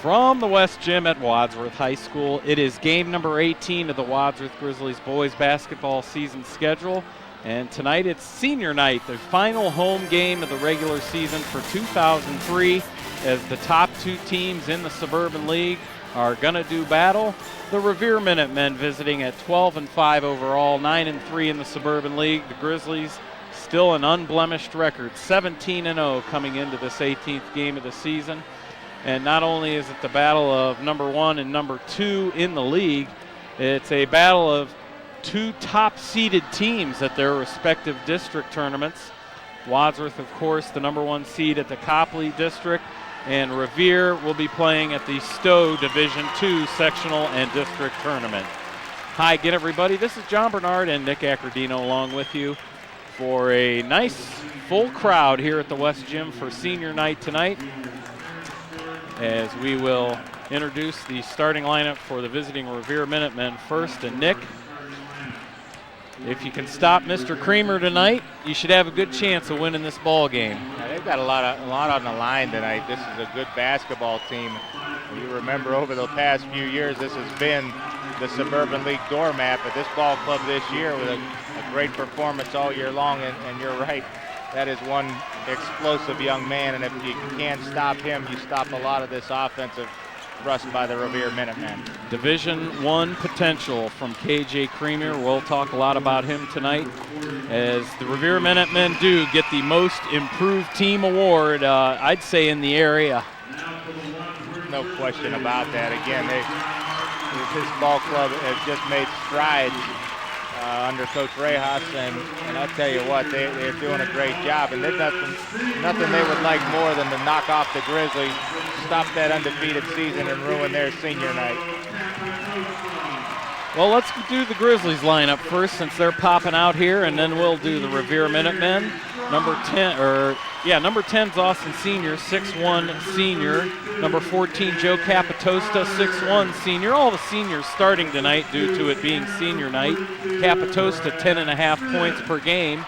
From the West Gym at Wadsworth High School, it is game number 18 of the Wadsworth Grizzlies boys basketball season schedule. And tonight it's senior night, the final home game of the regular season for 2003, as the top two teams in the Suburban League are going to do battle. The Revere Minutemen visiting at 12-5 overall, 9-3 in the Suburban League. The Grizzlies still an unblemished record, 17-0 coming into this 18th game of the season. And not only is it the battle of number 1 and number 2 in the league, it's a battle of two top-seeded teams at their respective district tournaments. Wadsworth, of course, the number 1 seed at the Copley District, and Revere will be playing at the Stowe Division II sectional and district tournament. Hi again, everybody. This is John Bernard and Nick Accordino along with you for a nice full crowd here at the West Gym for senior night tonight, as we will introduce the starting lineup for the visiting Revere Minutemen first. And Nick, if you can stop Mr. Creamer tonight, you should have a good chance of winning this ball game. Yeah, they've got a lot on the line tonight. This is a good basketball team. You remember over the past few years, this has been the Suburban League doormat, but this ball club this year with a great performance all year long, and you're right, that is one explosive young man, and if you can't stop him, you stop a lot of this offensive thrust by the Revere Minutemen. Division I potential from KJ Creamer. We'll talk a lot about him tonight, as the Revere Minutemen do get the most improved team award, I'd say, in the area. No question about that. Again, this ball club has just made strides under Coach Rejas, and I tell you what, they're doing a great job, and there's nothing they would like more than to knock off the Grizzlies, stop that undefeated season, and ruin their senior night. Well, let's do the Grizzlies lineup first, since they're popping out here, and then we'll do the Revere Minutemen. Number 10's Austin Senior, 6'1" senior. Number 14, Joe Capotosta, 6'1" senior. All the seniors starting tonight due to it being senior night. Capotosta, 10.5 points per game.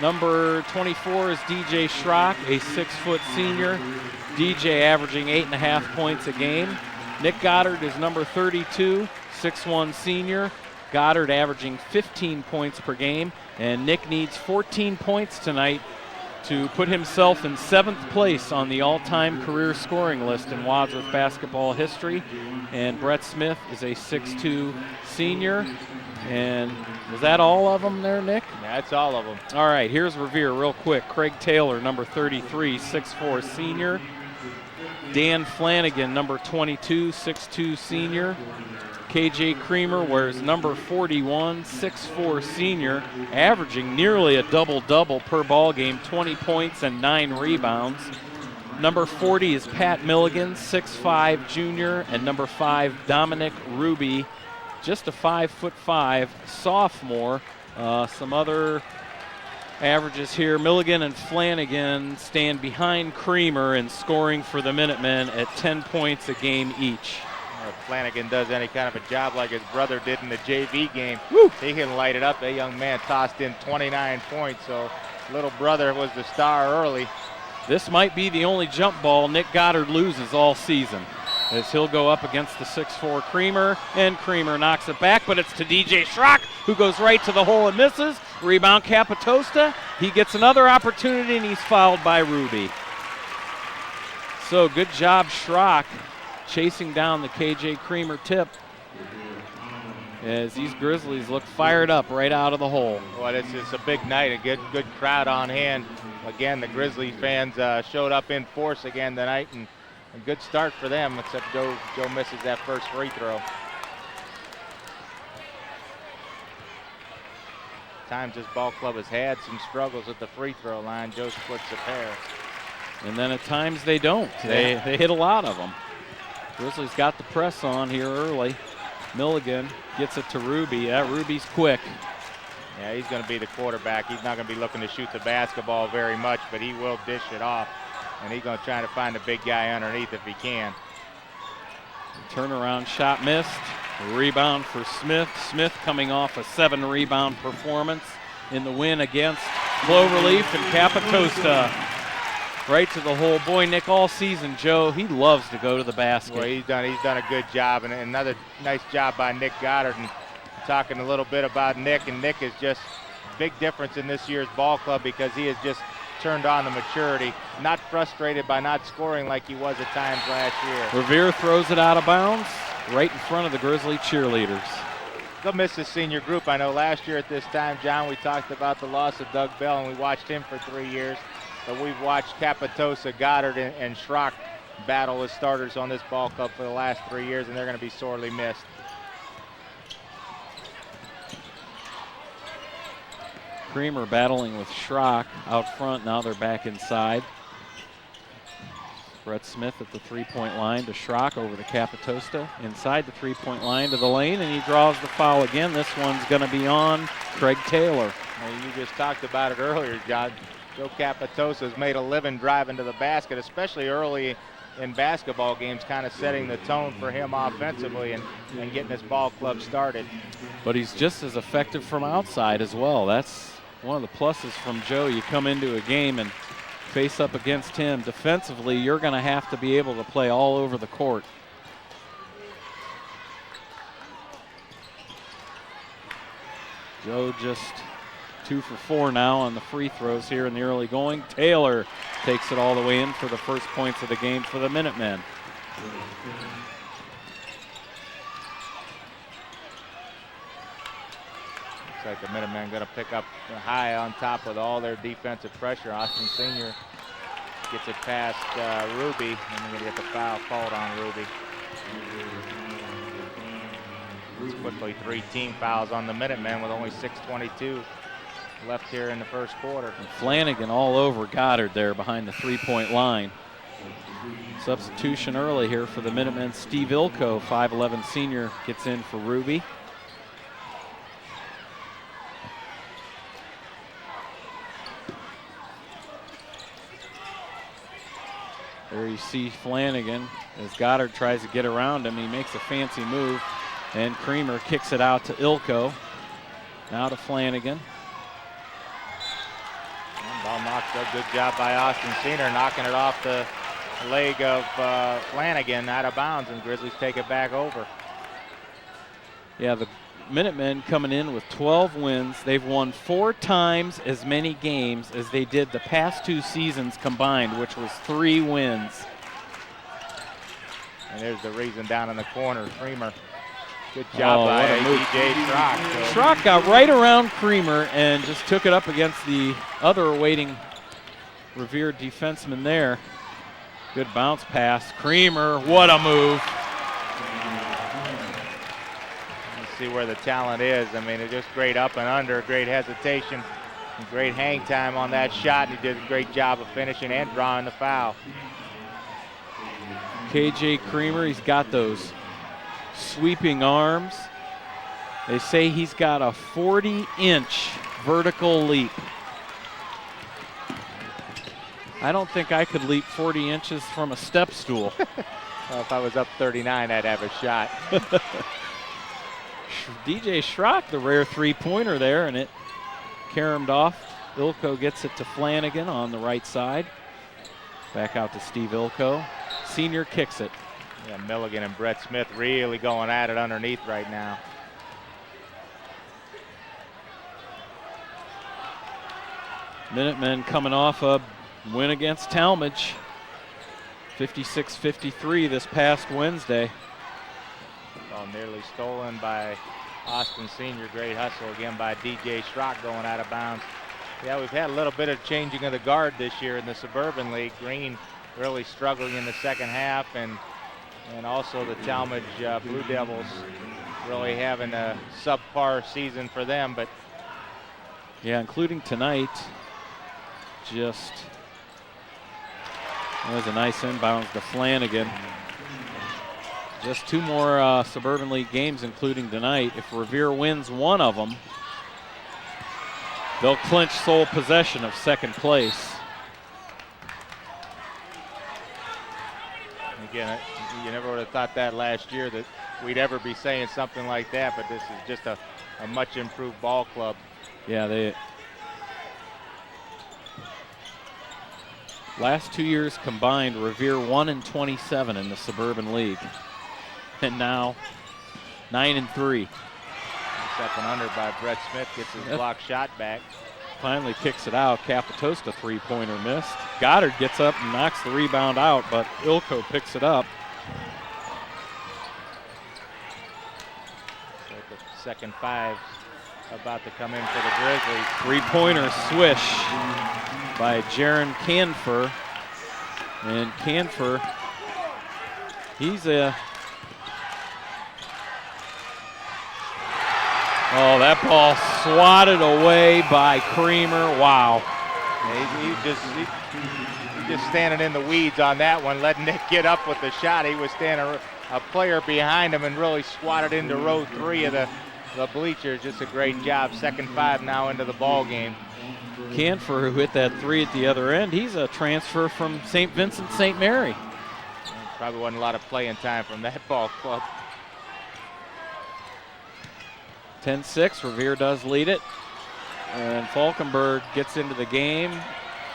Number 24 is DJ Schrock, a 6-foot senior. DJ averaging 8.5 points a game. Nick Goddard is number 32, 6'1" senior. Goddard averaging 15 points per game, and Nick needs 14 points tonight to put himself in 7th place on the all-time career scoring list in Wadsworth basketball history. And Brett Smith is a 6'2" senior. And was that all of them there, Nick? Yeah, that's all of them. All right, here's Revere real quick. Craig Taylor, number 33, 6'4" senior. Dan Flanagan, number 22, 6'2" senior. KJ Creamer wears number 41, 6'4" senior, averaging nearly a double-double per ball game, 20 points and 9 rebounds. Number 40 is Pat Milligan, 6'5" junior, and number 5, Dominic Ruby, just a 5'5" sophomore. Some other averages here. Milligan and Flanagan stand behind Creamer in scoring for the Minutemen at 10 points a game each. If Flanagan does any kind of a job like his brother did in the JV game, he can light it up. That young man tossed in 29 points, so little brother was the star early. This might be the only jump ball Nick Goddard loses all season, as he'll go up against the 6'4" Creamer, and Creamer knocks it back, but it's to DJ Schrock, who goes right to the hole and misses. Rebound Capotosta. He gets another opportunity, and he's fouled by Ruby. So good job, Schrock, chasing down the KJ Creamer tip, as these Grizzlies look fired up right out of the hole. Well, it's a big night, a good crowd on hand. Again, the Grizzly fans showed up in force again tonight, and a good start for them, except Joe misses that first free throw. Times this ball club has had some struggles at the free throw line. Joe splits a pair. And then at times they don't. They hit a lot of them. Grizzlies got the press on here early. Milligan gets it to Ruby. Ruby's quick. Yeah, he's going to be the quarterback. He's not going to be looking to shoot the basketball very much, but he will dish it off. And he's going to try to find a big guy underneath if he can. Turnaround shot missed. Rebound for Smith. Smith coming off a 7-rebound performance in the win against Cloverleaf, and Capotosta right to the hole. Boy, Nick, all season, Joe, he loves to go to the basket. Well, he's done a good job, and another nice job by Nick Goddard. And talking a little bit about Nick, and Nick is just big difference in this year's ball club because he has just turned on the maturity, not frustrated by not scoring like he was at times last year. Revere throws it out of bounds right in front of the Grizzly cheerleaders. They'll miss his senior group. I know last year at this time, John, we talked about the loss of Doug Bell, and we watched him for 3 years. But we've watched Capotosta, Goddard, and Schrock battle as starters on this ball club for the last 3 years, and they're going to be sorely missed. Creamer battling with Schrock out front. Now they're back inside. Brett Smith at the three-point line to Schrock over to Capotosta. Inside the three-point line to the lane, and he draws the foul again. This one's going to be on Craig Taylor. Well, you just talked about it earlier, John. Joe Capotosta has made a living driving to the basket, especially early in basketball games, kind of setting the tone for him offensively and getting his ball club started. But he's just as effective from outside as well. That's one of the pluses from Joe. You come into a game and face up against him. Defensively, you're going to have to be able to play all over the court. Joe just 2 for 4 now on the free throws here in the early going. Taylor takes it all the way in for the first points of the game for the Minutemen. Looks like the Minutemen going to pick up high on top with all their defensive pressure. Austin Sr. gets it past Ruby, and they're going to get the foul called on Ruby. It's quickly 3 team fouls on the Minutemen with only 6:22 left here in the first quarter. And Flanagan all over Goddard there behind the three-point line. Substitution early here for the Minutemen. Steve Ilko, 5'11 senior, gets in for Ruby. There you see Flanagan as Goddard tries to get around him. He makes a fancy move, and Creamer kicks it out to Ilko. Now to Flanagan. And ball knocked up. Good job by Austin Senior, knocking it off the leg of Flanagan out of bounds, and Grizzlies take it back over. Yeah, the Minutemen coming in with 12 wins. They've won 4 times as many games as they did the past 2 seasons combined, which was 3 wins. And there's the reason down in the corner. Creamer. Good job by DJ Schrock. Schrock got right around Creamer and just took it up against the other awaiting Revere defenseman there. Good bounce pass. Creamer, what a move. See where the talent is. I mean, it's just great up and under, great hesitation, and great hang time on that shot. And he did a great job of finishing and drawing the foul. KJ Creamer, he's got those sweeping arms. They say he's got a 40-inch vertical leap. I don't think I could leap 40 inches from a step stool. Well, if I was up 39, I'd have a shot. DJ Schrock, the rare three-pointer there, and it caromed off. Ilko gets it to Flanagan on the right side. Back out to Steve Ilko. Senior kicks it. Yeah, Milligan and Brett Smith really going at it underneath right now. Minutemen coming off a win against Talmadge. 56-53 this past Wednesday. Ball nearly stolen by Austin Senior. Great hustle again by DJ Schrock going out of bounds. Yeah, we've had a little bit of changing of the guard this year in the Suburban League. Green really struggling in the second half, and also the Talmadge Blue Devils really having a subpar season for them. But yeah, including tonight. Just that was a nice inbounds to Flanagan. Just 2 more Suburban League games, including tonight. If Revere wins one of them, they'll clinch sole possession of second place. Again, you never would have thought that last year that we'd ever be saying something like that, but this is just a much improved ball club. Yeah, Last 2 years combined, Revere 1-27 in the Suburban League. And now 9-3. Up and under by Brett Smith, gets his block shot back. Finally kicks it out. Capotosta three-pointer missed. Goddard gets up and knocks the rebound out, but Ilko picks it up. So the second 5 about to come in for the Grizzlies. Three-pointer swish by Jaron Canfer. And Canfer, he's a... Oh, that ball swatted away by Creamer. Wow. Yeah, he's just standing in the weeds on that one, letting Nick get up with the shot. He was standing a player behind him and really swatted into row 3 of the bleachers. Just a great job. Second 5 now into the ball game. Canfer, who hit that 3 at the other end, he's a transfer from St. Vincent St. Mary. Probably wasn't a lot of playing time from that ball club. 10-6, Revere does lead it. And Falkenberg gets into the game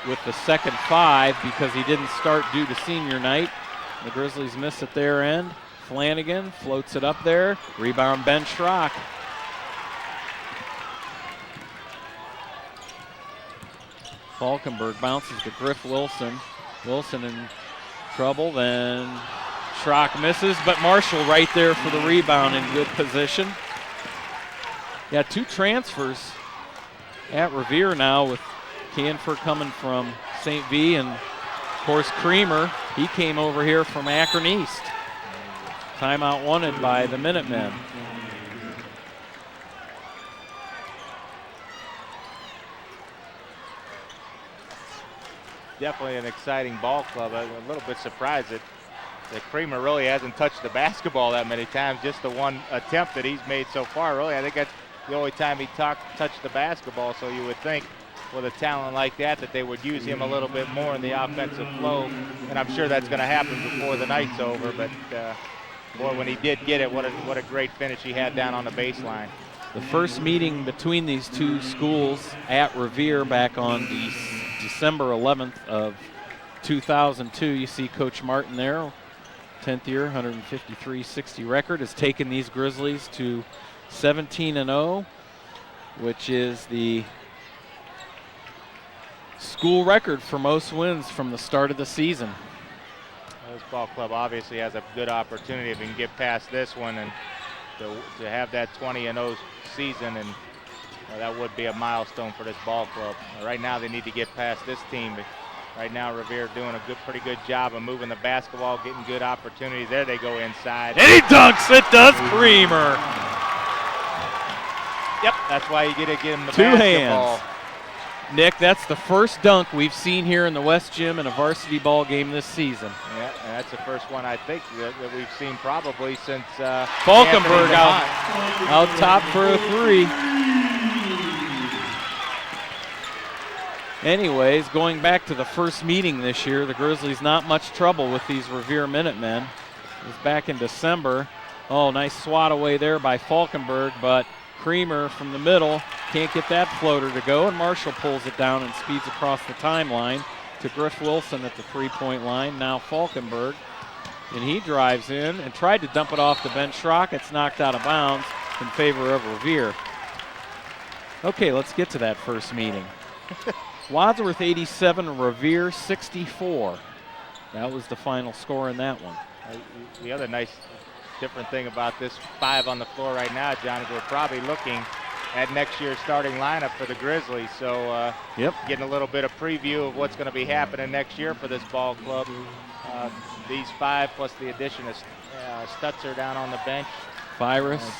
with the second 5 because he didn't start due to senior night. The Grizzlies miss at their end. Flanagan floats it up there. Rebound Ben Schrock. Falkenberg bounces to Griff Wilson. Wilson in trouble, then Schrock misses, but Marshall right there for the rebound in good position. Yeah, 2 transfers at Revere now with Canfer coming from St. V and, of course, Creamer. He came over here from Akron East. Timeout wanted by the Minutemen. Definitely an exciting ball club. I'm a little bit surprised that Creamer really hasn't touched the basketball that many times. Just the one attempt that he's made so far, really. I think that's the only time he touched the basketball, so you would think with a talent like that they would use him a little bit more in the offensive flow, and I'm sure that's going to happen before the night's over, but boy, when he did get it, what a great finish he had down on the baseline. The first meeting between these 2 schools at Revere back on December 11th of 2002. You see Coach Martin there, 10th year, 153-60 record, has taken these Grizzlies to 17-0, which is the school record for most wins from the start of the season. This ball club obviously has a good opportunity if we can get past this one and to have that 20-0 season, and that would be a milestone for this ball club. Right now they need to get past this team. But right now Revere doing a pretty good job of moving the basketball, getting good opportunities. There they go inside. And he dunks it, does Creamer. Yep, that's why you get to get him the 2 basketball. hands. Nick, that's the first dunk we've seen here in the West Gym in a varsity ball game this season. Yeah, and that's the first one I think that we've seen probably since Falkenberg out top for a 3. Anyways, going back to the first meeting this year, the Grizzlies not much trouble with these Revere Minutemen. It was back in December. Oh, nice swat away there by Falkenberg, but Creamer from the middle can't get that floater to go, and Marshall pulls it down and speeds across the timeline to Griff Wilson at the 3-point line. Now Falkenberg, and he drives in and tried to dump it off to Ben Schrock. It's knocked out of bounds in favor of Revere. Okay, let's get to that first meeting. Wadsworth 87, Revere 64. That was the final score in that one. The other nice different thing about this 5 on the floor right now, John, is we're probably looking at next year's starting lineup for the Grizzlies. So getting a little bit of preview of what's going to be happening next year for this ball club. These 5 plus the addition of Stutzer down on the bench.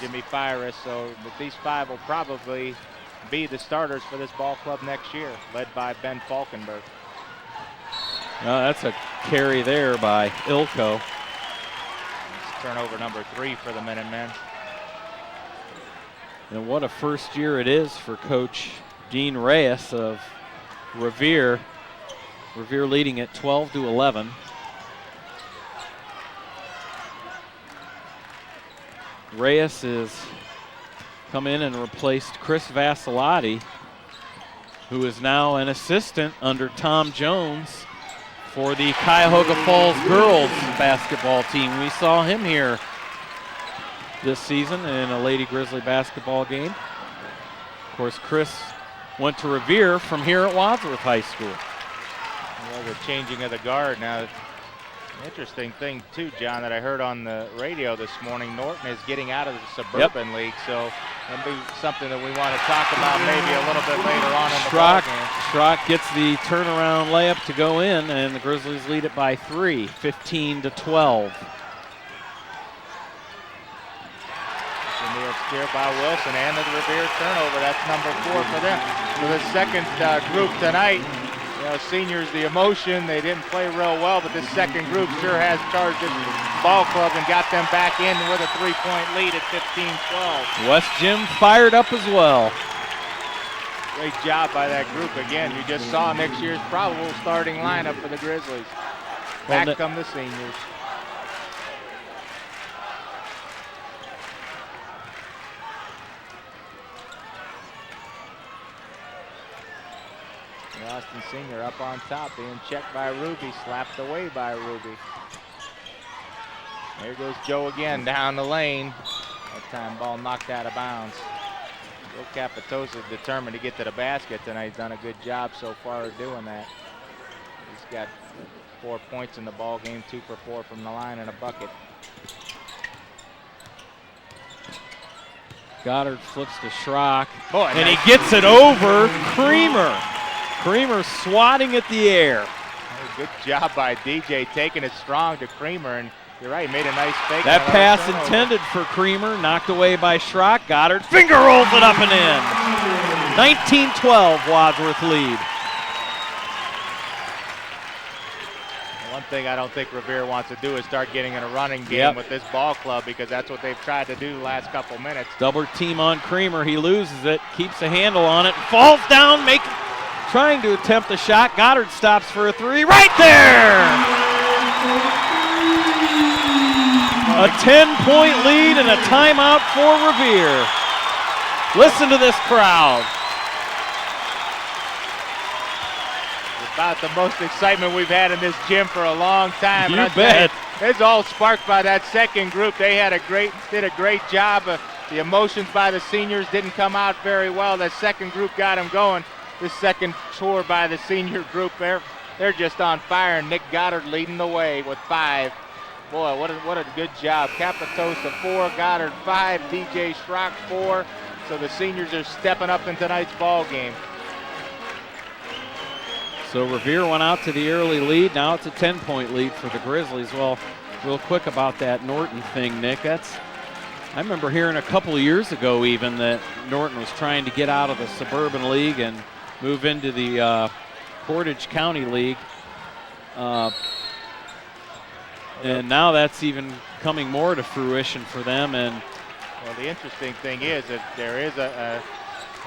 Jimmy Fyrus. So these 5 will probably be the starters for this ball club next year, led by Ben Falkenberg. That's a carry there by Ilko. Turnover number 3 for the Minutemen. And what a first year it is for Coach Dean Reyes of Revere. Revere leading at 12-11. Reyes has come in and replaced Chris Vassilotti, who is now an assistant under Tom Jones for the Cuyahoga Falls girls basketball team. We saw him here this season in a Lady Grizzly basketball game. Of course, Chris went to Revere from here at Wadsworth High School. Well, the changing of the guard. Now, interesting thing too, John, that I heard on the radio this morning, Norton is getting out of the Suburban League, so that'll be something that we want to talk about maybe a little bit later on in the ball game. Schrock gets the turnaround layup to go in, and the Grizzlies lead it by 3, 15-12. Steered by Wilson, and the Revere turnover. That's number 4 for them. For the second group tonight, you know, seniors, the emotion, they didn't play real well, but this second group sure has charged this ball club and got them back in with a 3-point lead at 15-12. West Gym fired up as well. Great job by that group. Again, you just saw next year's probable starting lineup for the Grizzlies. Back come the seniors. Austin Senior up on top, being checked by Ruby, slapped away by Ruby. There goes Joe again down the lane. That time ball knocked out of bounds. Joe Capotosta determined to get to the basket tonight. He's done a good job so far of doing that. He's got 4 points in the ball game, 2 for 4 from the line and a bucket. Goddard flips to Schrock, and he gets it over Creamer. Creamer swatting at the air. Good job by DJ taking it strong to Creamer, and you're right, made a nice fake. That pass intended for Creamer, knocked away by Schrock. Goddard finger rolls it up and in. 19-12 Wadsworth lead. One thing I don't think Revere wants to do is start getting in a running game with this ball club, because that's what they've tried to do the last couple minutes. Double team on Creamer, he loses it, keeps a handle on it, falls down, trying to attempt a shot. Goddard stops for a 3, right there! A 10-point lead and a timeout for Revere. Listen to this crowd. About the most excitement we've had in this gym for a long time. You bet. It's all sparked by that second group. They did a great job. The emotions by the seniors didn't come out very well. That second group got them going. This second tour by the senior group, they're just on fire. Nick Goddard leading the way with 5. Boy, what a good job. Capotosta 4, Goddard 5, DJ Schrock 4. So the seniors are stepping up in tonight's ball game. So Revere went out to the early lead. Now it's a 10-point lead for the Grizzlies. Well, real quick about that Norton thing, Nick. I remember hearing a couple of years ago even that Norton was trying to get out of the Suburban League and move into the Portage County League. And now that's even coming more to fruition for them. And well, the interesting thing is that there is and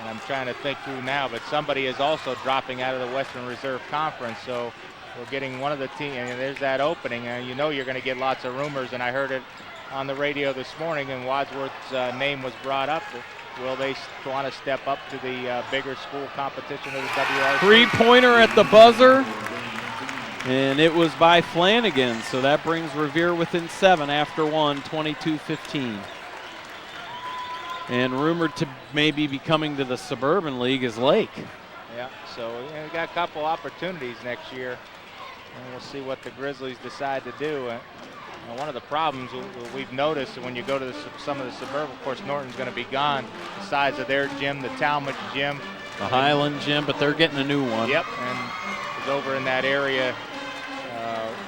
I'm trying to think through now, but somebody is also dropping out of the Western Reserve Conference. So we're getting one of the teams, and there's that opening. And you know you're going to get lots of rumors, and I heard it on the radio this morning, and Wadsworth's name was brought up. Will they want to step up to the bigger school competition of the WRC? 3-pointer at the buzzer, and it was by Flanagan, so that brings Revere within 7 after 1, 22-15. And rumored to maybe be coming to the Suburban League is Lake. Yeah, so we got a couple opportunities next year, and we'll see what the Grizzlies decide to do. One of the problems we've noticed when you go to some of the suburban, of course, Norton's going to be gone. The size of their gym, the Talmadge gym, the Highland gym, but they're getting a new one. Yep, and was over in that area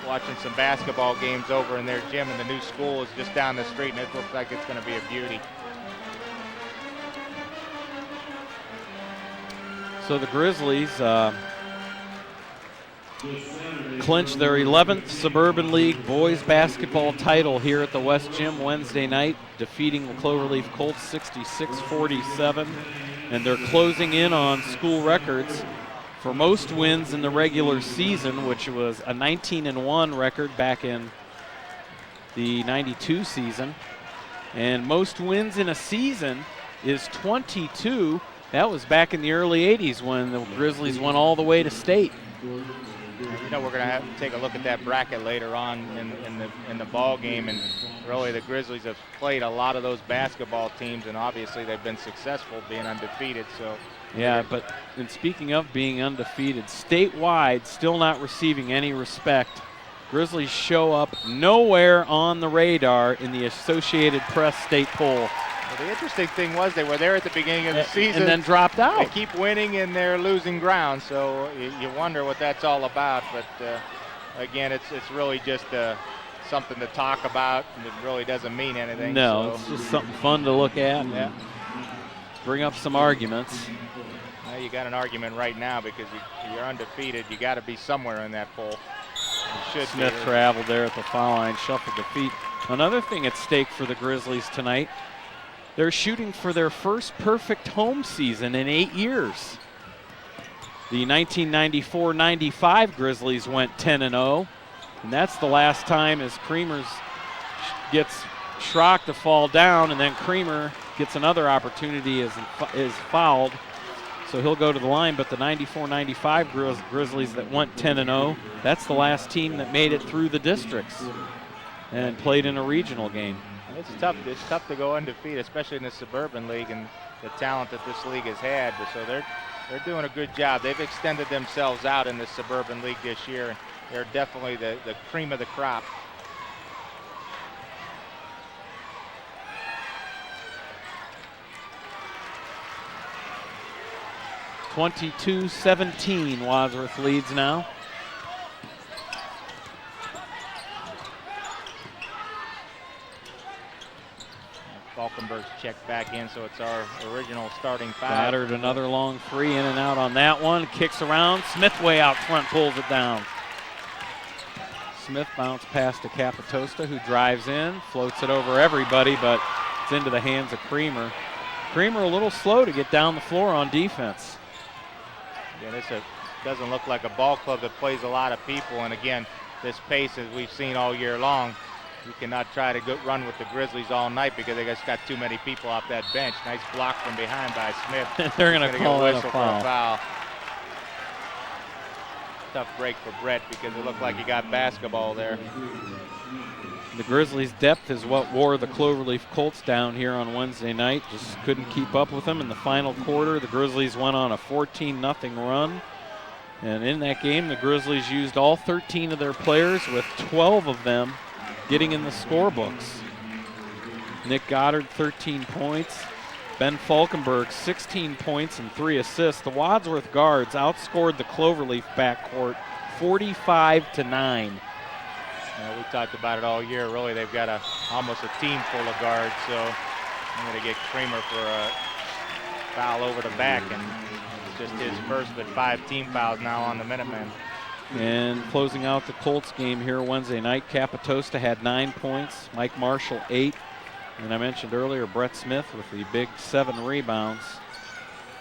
watching some basketball games over in their gym, and the new school is just down the street, and it looks like it's going to be a beauty. So the Grizzlies clinched their 11th Suburban League boys basketball title here at the West Gym Wednesday night, defeating the Cloverleaf Colts 66-47. And they're closing in on school records for most wins in the regular season, which was a 19-1 record back in the 92 season. And most wins in a season is 22. That was back in the early 80s when the Grizzlies went all the way to state. You know, we're going to have to take a look at that bracket later on in the ball game, and really the Grizzlies have played a lot of those basketball teams, and obviously they've been successful being undefeated. So yeah, but and speaking of being undefeated, statewide still not receiving any respect. Grizzlies show up nowhere on the radar in the Associated Press state poll. Well, the interesting thing was they were there at the beginning of the season and then dropped out. They keep winning and they're losing ground, so you wonder what that's all about. But again, it's really just something to talk about, and it really doesn't mean anything. No, so. It's just something fun to look at. Yeah. Bring up some arguments. Well, you got an argument right now because you're undefeated. You got to be somewhere in that poll. Smith traveled there at the foul line, shuffled the feet. Another thing at stake for the Grizzlies tonight, they're shooting for their first perfect home season in 8 years. The 1994-95 Grizzlies went 10-0, and that's the last time as Creamer gets Schrock to fall down, and then Creamer gets another opportunity as is fouled. So he'll go to the line, but the 94-95 Grizzlies that went 10-0, that's the last team that made it through the districts and played in a regional game. It's tough. It's tough to go undefeated, especially in the Suburban League and the talent that this league has had. So they're doing a good job. They've extended themselves out in the Suburban League this year, and they're definitely the cream of the crop. (22-17) Wadsworth leads now. Falkenberg's checked back in, so it's our original starting five. Goddard another long three, in and out on that one. Kicks around. Smith way out front, pulls it down. Smith bounce pass to Capotosta, who drives in, floats it over everybody, but it's into the hands of Creamer. Creamer a little slow to get down the floor on defense. Yeah, this doesn't look like a ball club that plays a lot of people, and again, this pace as we've seen all year long, you cannot try to run with the Grizzlies all night because they just got too many people off that bench. Nice block from behind by Smith. They're going to call it a foul. Tough break for Brett because it looked like he got basketball there. The Grizzlies' depth is what wore the Cloverleaf Colts down here on Wednesday night. Just couldn't keep up with them in the final quarter. The Grizzlies went on a 14-0 run. And in that game, the Grizzlies used all 13 of their players, with 12 of them getting in the scorebooks. Nick Goddard, 13 points. Ben Falkenberg, 16 points and 3 assists. The Wadsworth guards outscored the Cloverleaf backcourt 45-9. We talked about it all year. Really, they've got almost a team full of guards. So I'm going to get Creamer for a foul over the back, and it's just his first, but 5 team fouls now on the Minutemen. And closing out the Colts game here Wednesday night, Capotosta had 9 points, Mike Marshall 8, and I mentioned earlier Brett Smith with the big 7 rebounds.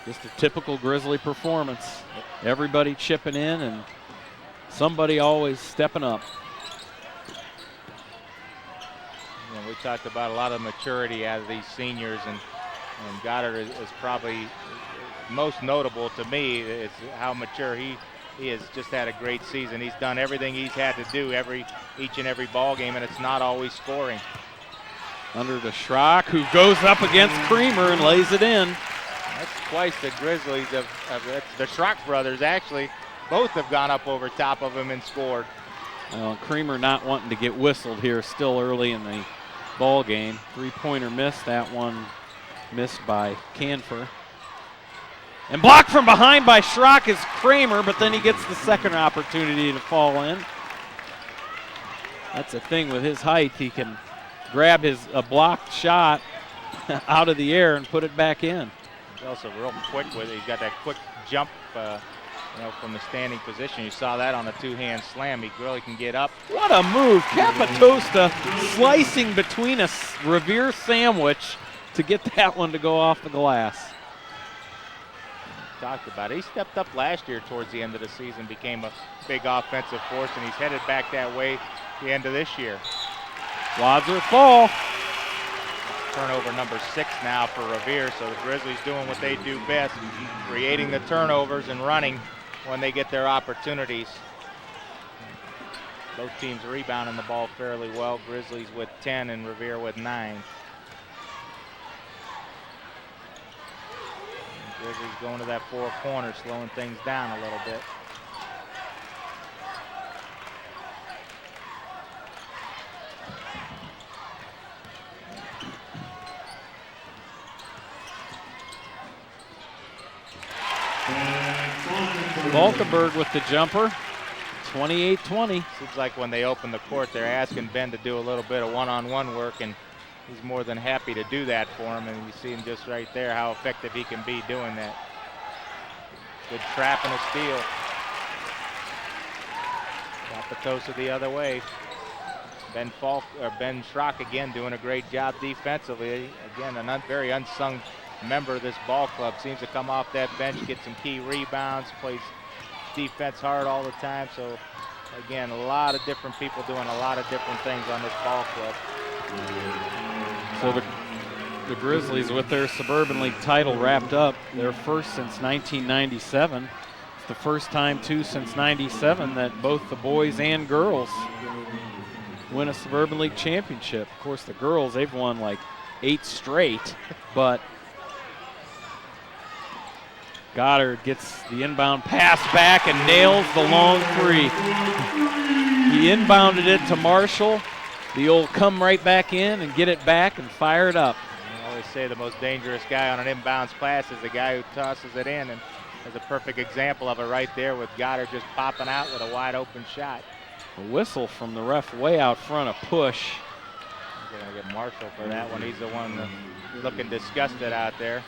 Just a typical Grizzly performance. Everybody chipping in and somebody always stepping up. We talked about a lot of maturity out of these seniors, and Goddard is probably most notable to me. Is how mature he has. Just had a great season. He's done everything he's had to do each and every ball game, and it's not always scoring. Under to Schrock, who goes up against Creamer and lays it in. That's twice the Grizzlies the Schrock brothers actually. Both have gone up over top of him and scored. Well, Creamer not wanting to get whistled here still early in the ball game. 3-pointer miss, that one missed by Canfer. And blocked from behind by Schrock is Creamer, but then he gets the second opportunity to fall in. That's the thing with his height. He can grab a blocked shot out of the air and put it back in. He's also real quick with it. He's got that quick jump from the standing position. You saw that on a 2-hand slam. He really can get up. What a move. Capotosta slicing between a Revere sandwich to get that one to go off the glass. Talked about it. He stepped up last year towards the end of the season, became a big offensive force, and he's headed back that way the end of this year. Wadsworth ball. Turnover number 6 now for Revere, so the Grizzlies doing what they do best, creating the turnovers and running when they get their opportunities. Both teams rebounding the ball fairly well. Grizzlies with 10 and Revere with 9. Grizzlies going to that four corner, slowing things down a little bit. Falkenberg with the jumper, 28-20. Seems like when they open the court, they're asking Ben to do a little bit of one-on-one work, and he's more than happy to do that for him, and you see him just right there how effective he can be doing that. Good trap and a steal. Capotosta the other way. Ben Schrock again doing a great job defensively. Again, a very unsung member of this ball club. Seems to come off that bench, get some key rebounds, plays defense hard all the time. So again, a lot of different people doing a lot of different things on this ball club. So the Grizzlies with their Suburban League title wrapped up, their first since 1997. It's the first time too since 97 that both the boys and girls win a Suburban League championship. Of course, the girls, they've won like 8 straight, but Goddard gets the inbound pass back and nails the long three. He inbounded it to Marshall. The old come right back in and get it back and fire it up. I always say the most dangerous guy on an inbounds pass is the guy who tosses it in, and there's a perfect example of it right there with Goddard just popping out with a wide open shot. A whistle from the ref way out front, a push. We're gonna get Marshall for that one. He's the one looking disgusted out there.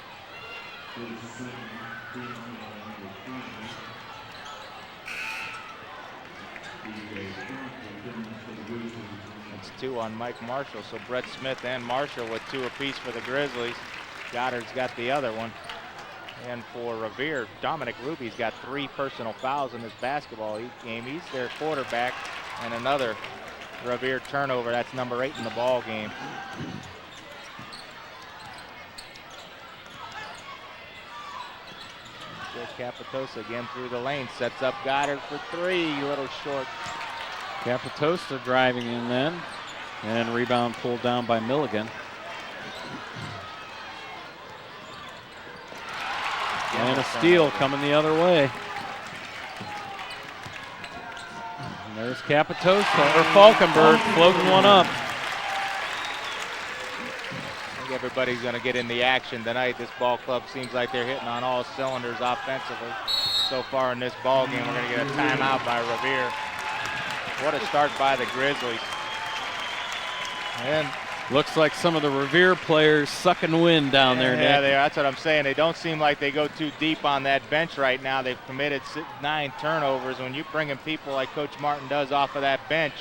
It's 2 on Mike Marshall, so Brett Smith and Marshall with 2 apiece for the Grizzlies. Goddard's got the other one. And for Revere, Dominic Ruby's got 3 personal fouls in this basketball game. He's their quarterback, and another Revere turnover. That's number 8 in the ball game. Joe Capotosta again through the lane, sets up Goddard for 3, a little short. Capotosta driving in then, and rebound pulled down by Milligan. And a steal coming the other way. And there's Capotosta, or Falkenberg floating one up. I think everybody's going to get in the action tonight. This ball club seems like they're hitting on all cylinders offensively. So far in this ball game, we're going to get a timeout by Revere. What a start by the Grizzlies. And looks like some of the Revere players sucking wind down there, Nick. Yeah, that's what I'm saying. They don't seem like they go too deep on that bench right now. They've committed 9 turnovers. When you bring in people like Coach Martin does off of that bench,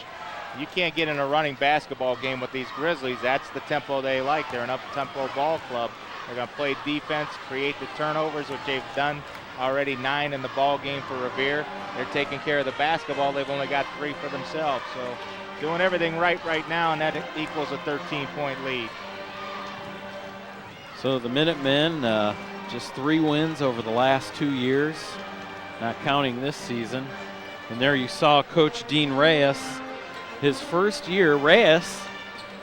you can't get in a running basketball game with these Grizzlies. That's the tempo they like. They're an up-tempo ball club. They're going to play defense, create the turnovers, which they've done already 9 in the ball game for Revere. They're taking care of the basketball. They've only got 3 for themselves. So doing everything right now, and that equals a 13-point lead. So the Minutemen, just 3 wins over the last 2 years, not counting this season. And there you saw Coach Dean Reyes. His first year, Reyes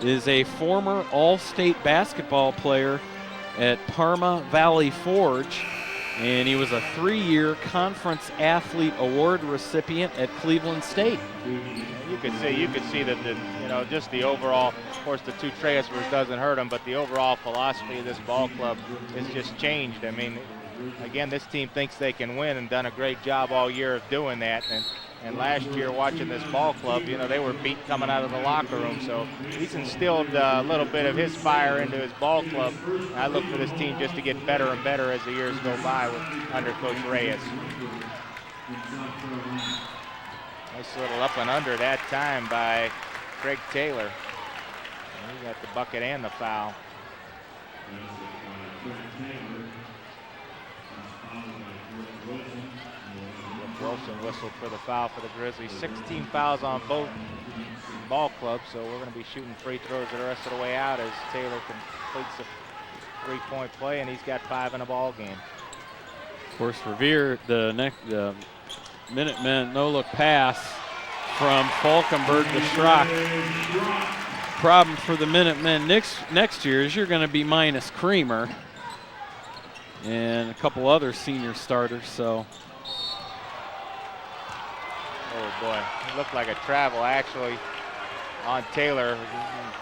is a former All-State basketball player at Parma Valley Forge, and he was a 3-year Conference Athlete Award recipient at Cleveland State. You could see that just the overall, of course the 2 transfers doesn't hurt them, but the overall philosophy of this ball club has just changed. I mean, again, this team thinks they can win and done a great job all year of doing that. And last year, watching this ball club, they were beat coming out of the locker room. So he's instilled a little bit of his fire into his ball club. And I look for this team just to get better and better as the years go by under Coach Reyes. Nice little up and under that time by Craig Taylor. And he got the bucket and the foul. Wilson whistled for the foul for the Grizzlies. 16 fouls on both ball clubs, so we're going to be shooting free throws the rest of the way out as Taylor completes a 3-point play, and he's got 5 in a ball game. Of course, Revere, the Minutemen no-look pass from Falkenberg to Schrock. Problem for the Minutemen next year is you're going to be minus Creamer and a couple other senior starters. So. Oh boy, it looked like a travel actually on Taylor.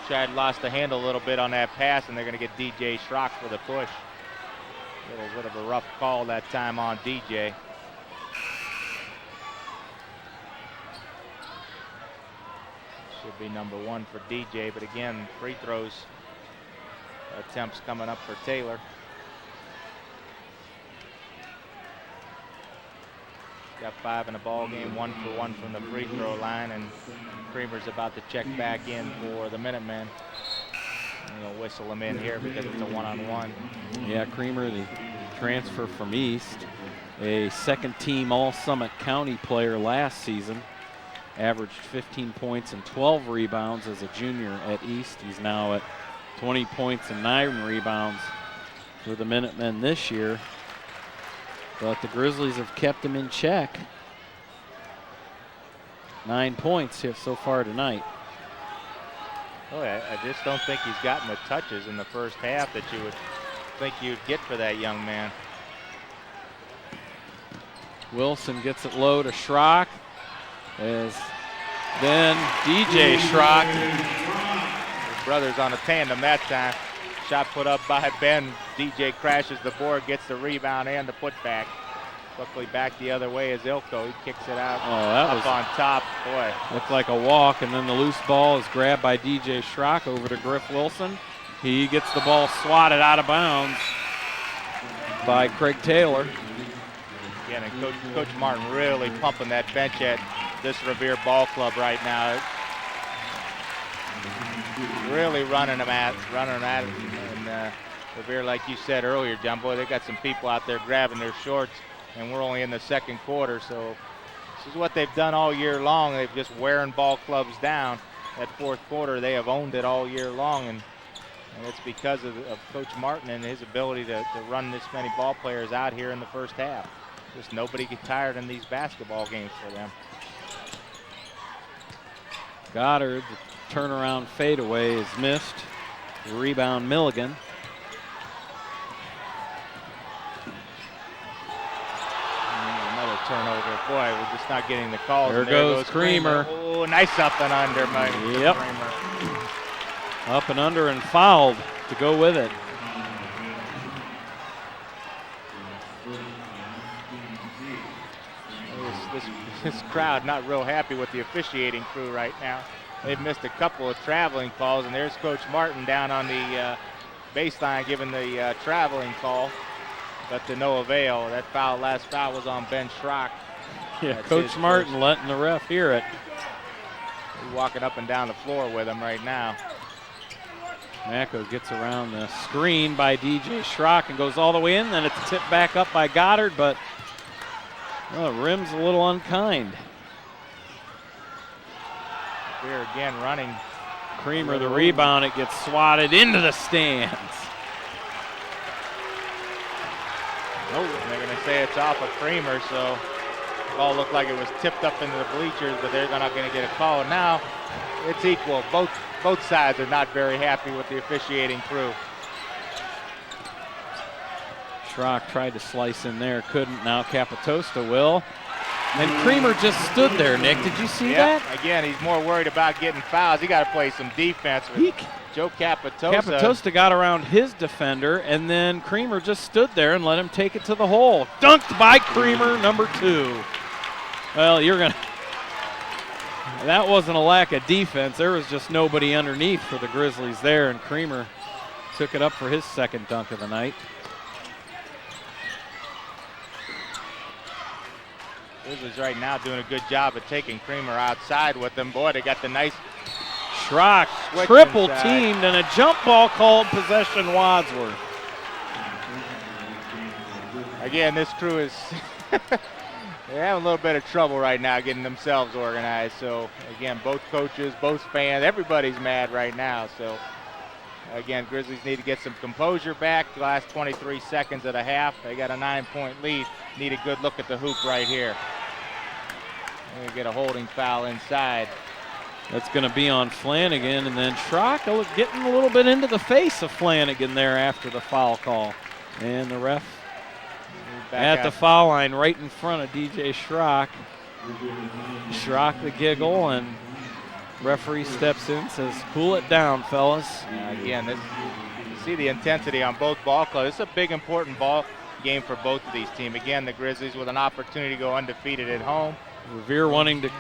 Chad lost the handle a little bit on that pass, and they're going to get DJ Schrock for the push. A little bit of a rough call that time on DJ. Should be number 1 for DJ, but again, free throws attempts coming up for Taylor. Got 5 in the ball game, 1 for 1 from the free throw line, and Creamer's about to check back in for the Minutemen. We'll whistle him in here because it's a one-on-one. Yeah, Creamer, the transfer from East, a second-team All-Summit County player last season, averaged 15 points and 12 rebounds as a junior at East. He's now at 20 points and 9 rebounds for the Minutemen this year. But the Grizzlies have kept him in check. 9 points here so far tonight. Oh, I just don't think he's gotten the touches in the first half that you would think you'd get for that young man. Wilson gets it low to Schrock. As then DJ Schrock. His brother's on a tandem that time. Shot put up by Ben. DJ crashes the board, gets the rebound and the putback. Quickly back the other way as Ilko. He kicks it out up on top. Boy. Looked like a walk, and then the loose ball is grabbed by DJ Schrock over to Griff Wilson. He gets the ball swatted out of bounds by Craig Taylor. Again, and Coach Martin really pumping that bench at this Revere ball club right now. Really running them at it. And Revere, like you said earlier, John, boy, they got some people out there grabbing their shorts, and we're only in the second quarter, so this is what they've done all year long. They've just wearing ball clubs down. That fourth quarter, they have owned it all year long, and it's because of Coach Martin and his ability to run this many ball players out here in the first half. Just nobody gets tired in these basketball games for them. Goddard, the turnaround fadeaway is missed. The rebound, Milligan. Another turnover. Boy, we're just not getting the calls. There goes Creamer. Oh, nice up and under, Mike. Yep. Up and under and fouled to go with it. This crowd not real happy with the officiating crew right now. They've missed a couple of traveling calls, and there's Coach Martin down on the baseline giving the traveling call, but to no avail. That last foul was on Ben Schrock. Yeah, that's Coach Martin first. Letting the ref hear it. He's walking up and down the floor with him right now. Mako gets around the screen by DJ Schrock and goes all the way in, then it's tipped back up by Goddard, but rim's a little unkind. Here again running. Creamer the rebound, it gets swatted into the stands. And they're going to say it's off of Creamer, so the ball looked like it was tipped up into the bleachers, but they're not going to get a call. Now it's equal. Both sides are not very happy with the officiating crew. Schrock tried to slice in there, couldn't. Now Capotosta will. And Creamer just stood there, Nick. Did you see that? Again, he's more worried about getting fouls. He got to play some defense with Joe Capotosta. Capotosta got around his defender, and then Creamer just stood there and let him take it to the hole. Dunked by Creamer, number 2. Well, that wasn't a lack of defense. There was just nobody underneath for the Grizzlies there, and Creamer took it up for his second dunk of the night. Grizzlies right now doing a good job of taking Creamer outside with them. Boy, they got the nice Schrock triple teamed and a jump ball called possession Wadsworth. Again, this crew is they're having a little bit of trouble right now getting themselves organized. So again, both coaches, both fans, everybody's mad right now. So again, Grizzlies need to get some composure back. The last 23 seconds of the half, they got a 9-point lead. Need a good look at the hoop right here. We're gonna get a holding foul inside. That's going to be on Flanagan, and then Schrock getting a little bit into the face of Flanagan there after the foul call. And the ref at the foul line right in front of DJ Schrock. Schrock the giggle, and referee steps in, says, cool it down, fellas. Again, you see the intensity on both ball clubs. It's a big, important ball game for both of these teams. Again, the Grizzlies with an opportunity to go undefeated at home. Revere wanting to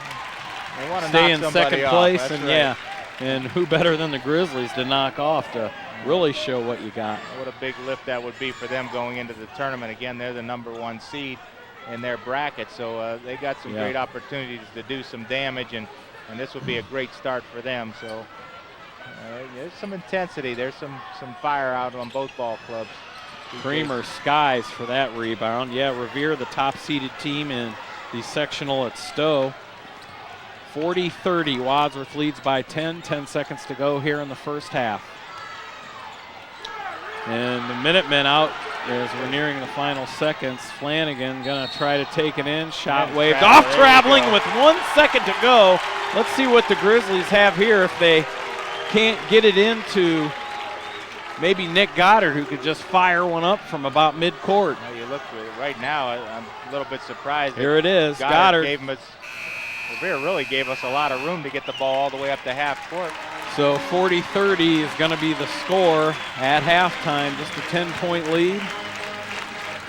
stay in second place, and right. And who better than the Grizzlies to knock off to really show what you got. What a big lift that would be for them going into the tournament. Again, they're the #1 seed in their bracket, so they got some great opportunities to do some damage, and this would be a great start for them. So there's some intensity. There's some fire out on both ball clubs. Creamer skies for that rebound. Yeah, Revere, the top-seeded team in the sectional at Stowe. 40-30, Wadsworth leads by 10 seconds to go here in the first half. And the Minutemen out as we're nearing the final seconds. Flanagan gonna try to take it in, shot waved off, traveling with 1 second to go. Let's see what the Grizzlies have here if they can't get it into maybe Nick Goddard, who could just fire one up from about midcourt. Well, you look right now, I'm a little bit surprised. Here it is, Goddard. Revere really gave us a lot of room to get the ball all the way up to half court. So 40-30 is going to be the score at halftime, just a 10-point lead.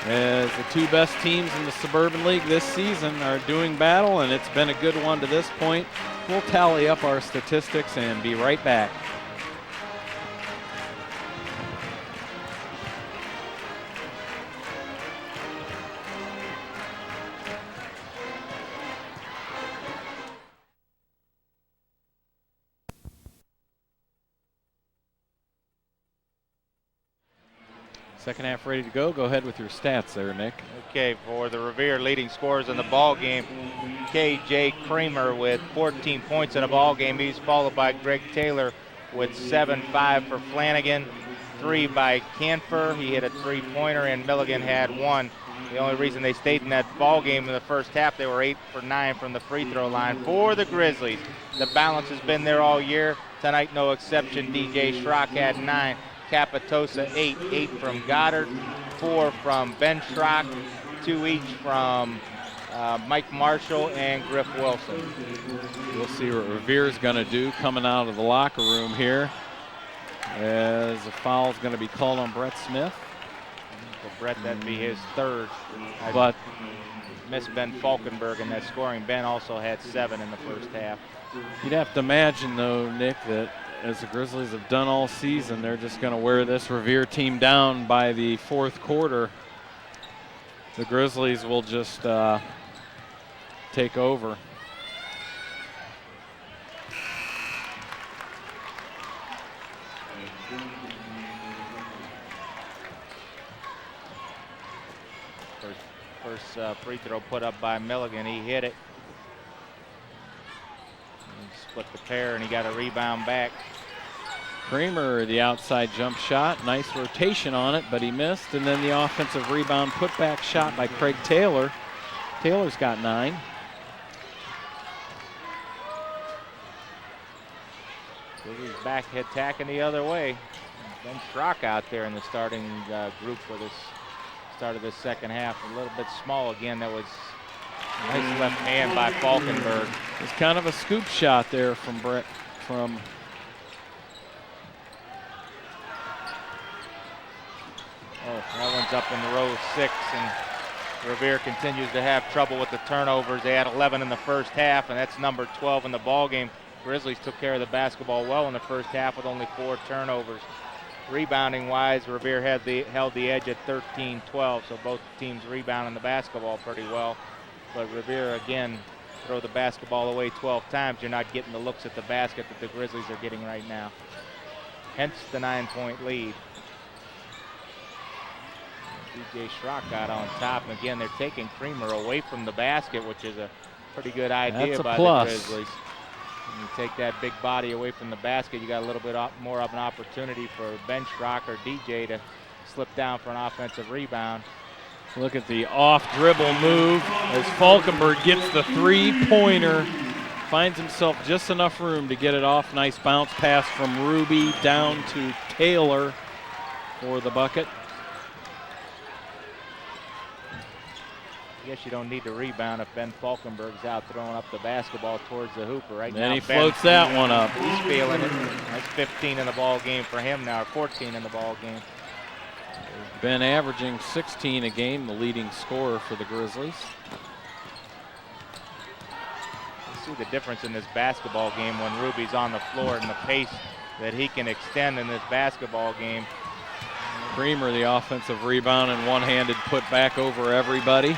As the two best teams in the Suburban League this season are doing battle, and it's been a good one to this point. We'll tally up our statistics and be right back. Second half ready to go. Go ahead with your stats there, Nick. Okay, for the Revere leading scorers in the ball game, K.J. Creamer with 14 points in a ball game. He's followed by Greg Taylor with 7-5 for Flanagan, 3 by Canfer. He hit a three-pointer, and Milligan had 1. The only reason they stayed in that ball game in the first half, they were 8 for 9 from the free throw line. For the Grizzlies, the balance has been there all year. Tonight, no exception. DJ Schrock had 9. Capotosta 8 from Goddard, 4 from Ben Schrock, 2 each from Mike Marshall and Griff Wilson. We'll see what Revere's going to do coming out of the locker room here, as a foul is going to be called on Brett Smith. For Brett, that'd be his third. But missed Ben Falkenberg in that scoring. Ben also had 7 in the first half. You'd have to imagine, though, Nick, that as the Grizzlies have done all season, they're just going to wear this Revere team down by the fourth quarter. The Grizzlies will just take over. First free throw put up by Milligan. He hit it. Split the pair, and he got a rebound back. Creamer, the outside jump shot. Nice rotation on it, but he missed. And then the offensive rebound putback shot by Craig Taylor. Taylor's got 9. He's back attacking the other way. Ben Schrock out there in the starting group for this start of this second half. A little bit small again. That was nice left hand by Falkenberg. It's kind of a scoop shot there from Brett. Oh, that one's up in row 6, and Revere continues to have trouble with the turnovers. They had 11 in the first half, and that's number 12 in the ball game. Grizzlies took care of the basketball well in the first half with only 4 turnovers. Rebounding-wise, Revere held the edge at 13-12, so both teams rebounding the basketball pretty well. But Revere, again, throw the basketball away 12 times. You're not getting the looks at the basket that the Grizzlies are getting right now. Hence the 9-point lead. DJ Schrock got on top, and again, they're taking Creamer away from the basket, which is a pretty good idea by the Grizzlies. When you take that big body away from the basket, you got a little bit more of an opportunity for Ben Schrock or DJ to slip down for an offensive rebound. Look at the off dribble move as Falkenberg gets the three-pointer. Finds himself just enough room to get it off. Nice bounce pass from Ruby down to Taylor for the bucket. I guess you don't need to rebound if Ben Falkenberg's out throwing up the basketball towards the hooper right now. And he floats that one up. He's feeling it. That's 15 in the ball game for him now, 14 in the ball game. Ben averaging 16 a game, the leading scorer for the Grizzlies. You see the difference in this basketball game when Ruby's on the floor and the pace that he can extend in this basketball game. Creamer, the offensive rebound and one-handed put back over everybody.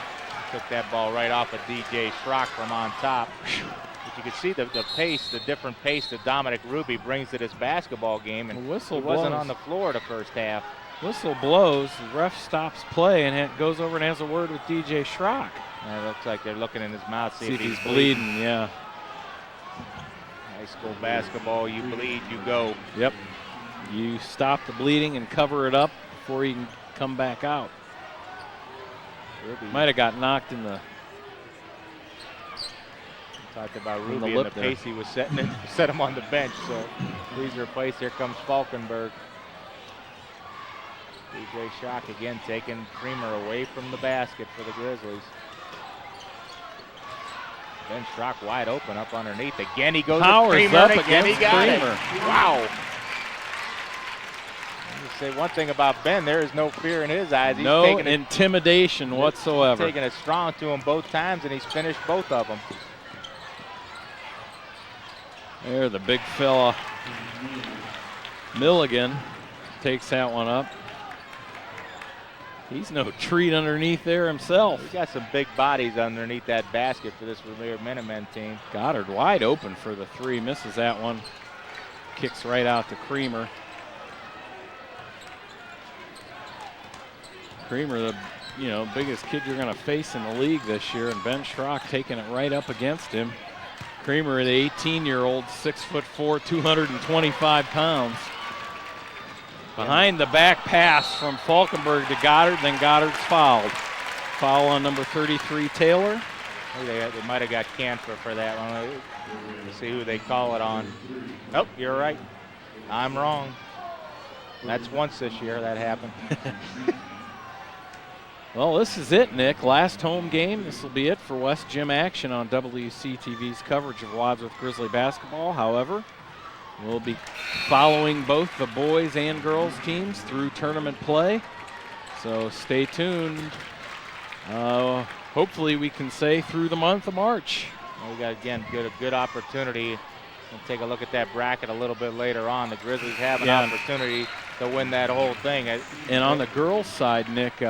Took that ball right off of DJ Schrock from on top. But you can see the pace, the different pace that Dominic Ruby brings to this basketball game. And whistle he wasn't blows on the floor the first half. Whistle blows, the ref stops play and it goes over and has a word with DJ Schrock. And it looks like they're looking in his mouth, see if he's bleeding. Yeah. High school basketball, you bleed, you go. Yep. You stop the bleeding and cover it up before you can come back out. Might have got knocked in the. Talked about Ruby and the pace he was setting in, set him on the bench. So please replace. Here comes Falkenberg. DJ Schrock again taking Creamer away from the basket for the Grizzlies. Ben Schrock wide open up underneath. Again he goes to Creamer. Up again he got Creamer. It. Wow. Say one thing about Ben, there is no fear in his eyes. He's no intimidation whatsoever. Taking it strong to him both times, and he's finished both of them. There, the big fella. Milligan takes that one up. He's no treat underneath there himself. He's got some big bodies underneath that basket for this Revere Minutemen team. Goddard wide open for the three, misses that one. Kicks right out to Creamer. Creamer, the biggest kid you're going to face in the league this year, and Ben Schrock taking it right up against him. Creamer, the 18-year-old, 6'4", 225 pounds. Behind the back pass from Falkenberg to Goddard, then Goddard's fouled. Foul on number 33, Taylor. They might have got canned for that one. Let's see who they call it on. Nope, you're right. I'm wrong. That's once this year that happened. Well, this is it, Nick. Last home game. This will be it for West Gym action on WCTV's coverage of Wadsworth Grizzly basketball. However, we'll be following both the boys and girls teams through tournament play. So stay tuned. Hopefully we can say through the month of March. Well, we got, again, a good opportunity. We'll take a look at that bracket a little bit later on. The Grizzlies have an opportunity to win that whole thing. And on the girls' side, Nick,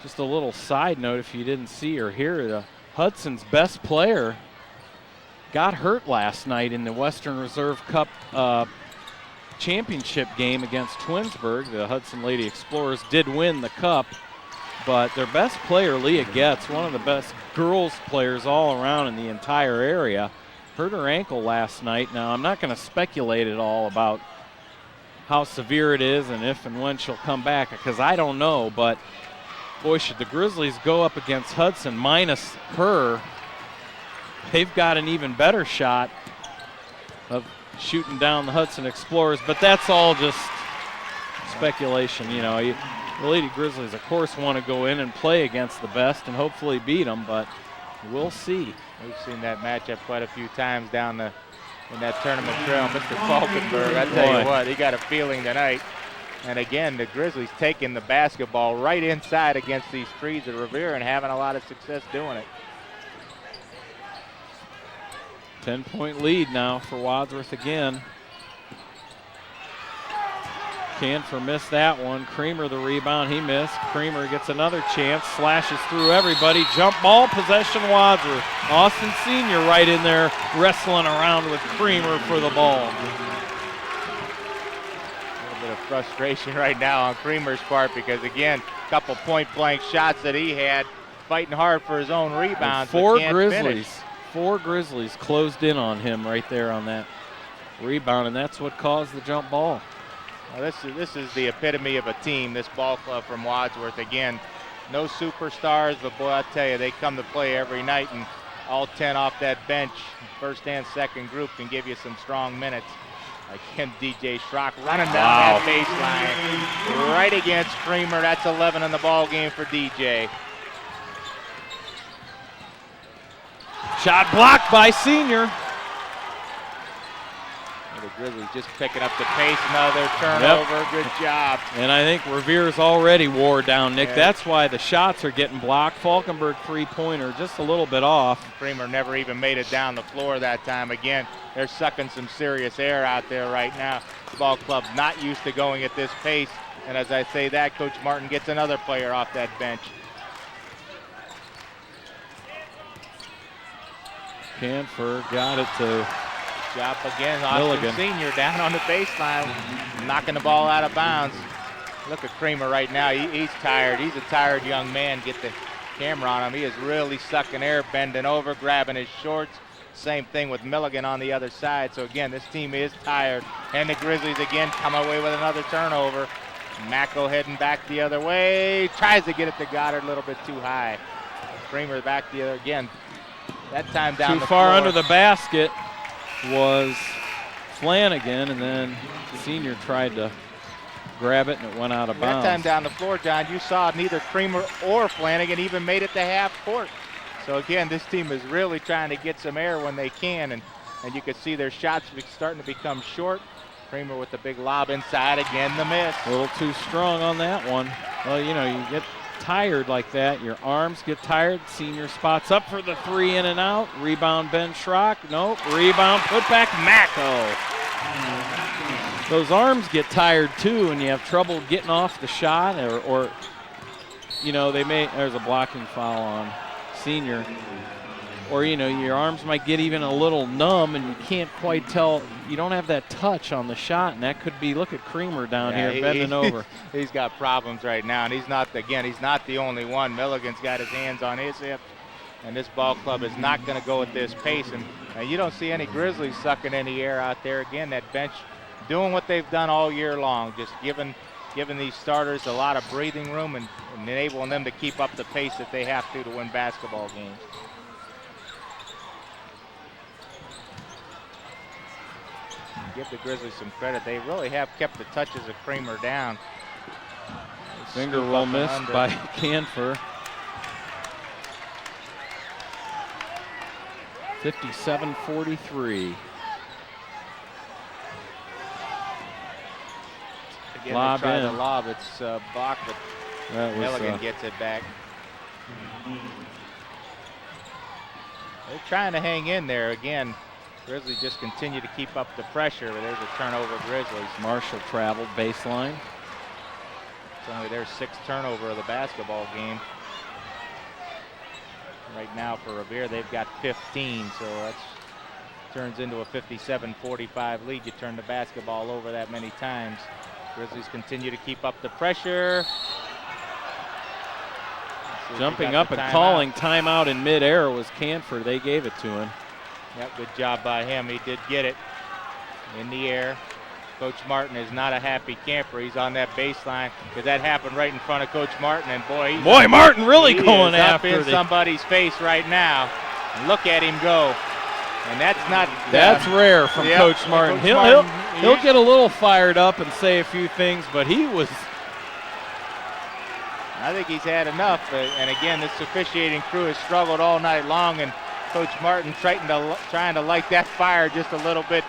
just a little side note if you didn't see or hear it, Hudson's best player got hurt last night in the Western Reserve Cup championship game against Twinsburg. The Hudson Lady Explorers did win the cup, but their best player, Leah Getz, one of the best girls players all around in the entire area, hurt her ankle last night. Now, I'm not going to speculate at all about how severe it is and if and when she'll come back, because I don't know, but boy, should the Grizzlies go up against Hudson minus her, they've got an even better shot of shooting down the Hudson Explorers, but that's all just speculation. The Lady Grizzlies, of course, want to go in and play against the best and hopefully beat them, but we'll see. We've seen that matchup quite a few times down in that tournament trail. Mr. Falkenberg, I tell you what, he got a feeling tonight. And again, the Grizzlies taking the basketball right inside against these trees at Revere and having a lot of success doing it. 10-point lead now for Wadsworth again. Canfor missed that one. Creamer the rebound, he missed. Creamer gets another chance, slashes through everybody. Jump ball, possession Wadsworth. Austin Sr. right in there wrestling around with Creamer for the ball. Of frustration right now on Creamer's part because, again, a couple point-blank shots that he had, fighting hard for his own rebounds. Four Grizzlies closed in on him right there on that rebound, and that's what caused the jump ball. Well, this is the epitome of a team, this ball club from Wadsworth. Again, No superstars, but boy, I tell you, they come to play every night, and all 10 off that bench, first and second group, can give you some strong minutes. Again, DJ Schrock running down that baseline right against Creamer. That's 11 in the ball game for DJ. Shot blocked by Senior. The Grizzlies just picking up the pace, another turnover. Yep. Good job. And I think Revere's already wore down, Nick. Yeah. That's why the shots are getting blocked. Falkenberg three-pointer just a little bit off. Creamer never even made it down the floor that time. Again, they're sucking some serious air out there right now. The ball club's not used to going at this pace. And as I say that, Coach Martin gets another player off that bench. Canford got it to job again. Austin Senior down on the baseline, knocking the ball out of bounds. Look at Creamer right now. He's tired. He's a tired young man. Get the camera on him. He is really sucking air, bending over, grabbing his shorts. Same thing with Milligan on the other side. So again, this team is tired. And the Grizzlies again come away with another turnover. Macko heading back the other way. Tries to get it to Goddard a little bit too high. Creamer back the other again. That time down too far under the basket was Flanagan, and then Senior tried to grab it and it went out of bounds. That time down the floor, John, you saw neither Creamer or Flanagan even made it to half court. So again, this team is really trying to get some air when they can, and you can see their shots starting to become short. Creamer with the big lob inside, again the miss. A little too strong on that one. Well, you know, you get tired like that, your arms get tired. Senior spots up for the three, in and out. Rebound Ben Schrock. Nope. Rebound, put back Macko. Those arms get tired too, and you have trouble getting off the shot, or you know, there's a blocking foul on Senior. Or, you know, your arms might get even a little numb and you can't quite tell. You don't have that touch on the shot, and that could be, look at Creamer down here bending over. He's got problems right now, and he's not the only one. Milligan's got his hands on his hip, and this ball club is not going to go at this pace. And you don't see any Grizzlies sucking any air out there. Again, that bench doing what they've done all year long, just giving these starters a lot of breathing room and enabling them to keep up the pace that they have to win basketball games. Give the Grizzlies some credit. They really have kept the touches of Creamer down. Finger roll missed by Canfor. 57-43. Again, lob they try the lob. It's Bach, but Milligan gets it back. They're trying to hang in there again. Grizzlies just continue to keep up the pressure, but there's a turnover Grizzlies. Marshall traveled baseline. It's only their sixth turnover of the basketball game. Right now for Revere, they've got 15, so that turns into a 57-45 lead. You turn the basketball over that many times. Grizzlies continue to keep up the pressure. Jumping up and calling timeout in midair was Canford. They gave it to him. Yep, good job by him. He did get it in the air. Coach Martin is not a happy camper. He's on that baseline because that happened right in front of Coach Martin. And boy, Martin really going after up in somebody's face right now. And look at him go. And that's not. That's rare from Coach Martin. He'll get a little fired up and say a few things, but he was. I think he's had enough. And again, this officiating crew has struggled all night long, and Coach Martin trying to light that fire just a little bit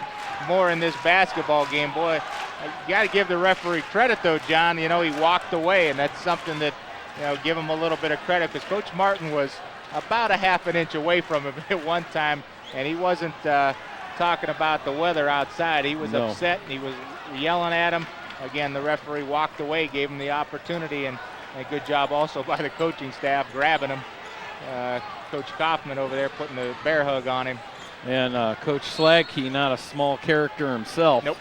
more in this basketball game. Boy, you got to give the referee credit though, John. You know, he walked away, and that's something that, you know, give him a little bit of credit, because Coach Martin was about a half an inch away from him at one time, and he wasn't talking about the weather outside. He was upset, and he was yelling at him. Again, the referee walked away, gave him the opportunity, and a good job also by the coaching staff grabbing him. Coach Kaufman over there putting the bear hug on him. And Coach Slagkey, not a small character himself. Nope.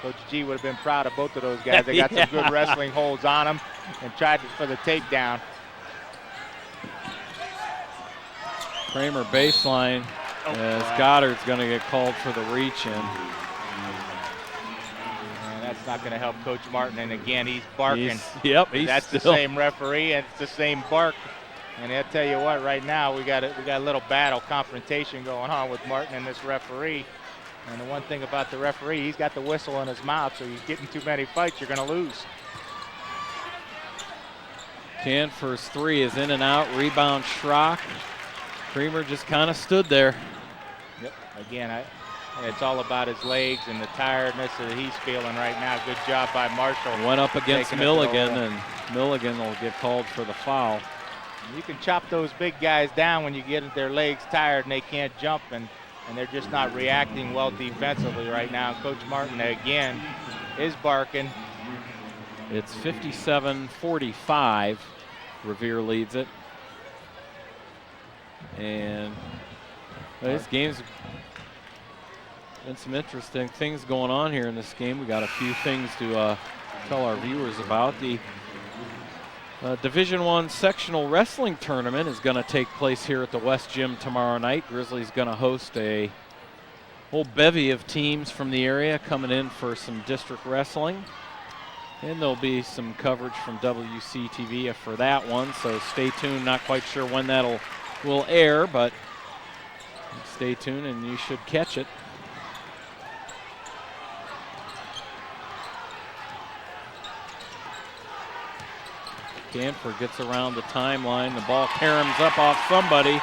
Coach G would have been proud of both of those guys. They got some good wrestling holds on them and tried for the takedown. Kramer baseline as Goddard's going to get called for the reach in. And That's not going to help Coach Martin. And again, he's barking. That's the same referee, and it's the same bark. And I'll tell you what, right now we got a little battle, confrontation going on with Martin and this referee. And the one thing about the referee, he's got the whistle in his mouth, so you get in too many fights, you're going to lose. Canfor's three is in and out. Rebound Schrock. Creamer just kind of stood there. Yep. Again, it's all about his legs and the tiredness that he's feeling right now. Good job by Marshall. Went up against Milligan, and Milligan will get called for the foul. You can chop those big guys down when you get their legs tired and they can't jump, and they're just not reacting well defensively right now. Coach Martin, again, is barking. It's 57-45. Revere leads it. And this game's been some interesting things going on here in this game. We got a few things to tell our viewers about. The Division I sectional wrestling tournament is going to take place here at the West Gym tomorrow night. Grizzlies going to host a whole bevy of teams from the area coming in for some district wrestling. And there'll be some coverage from WCTV for that one, so stay tuned. Not quite sure when will air, but stay tuned and you should catch it. Canfor gets around the timeline. The ball caroms up off somebody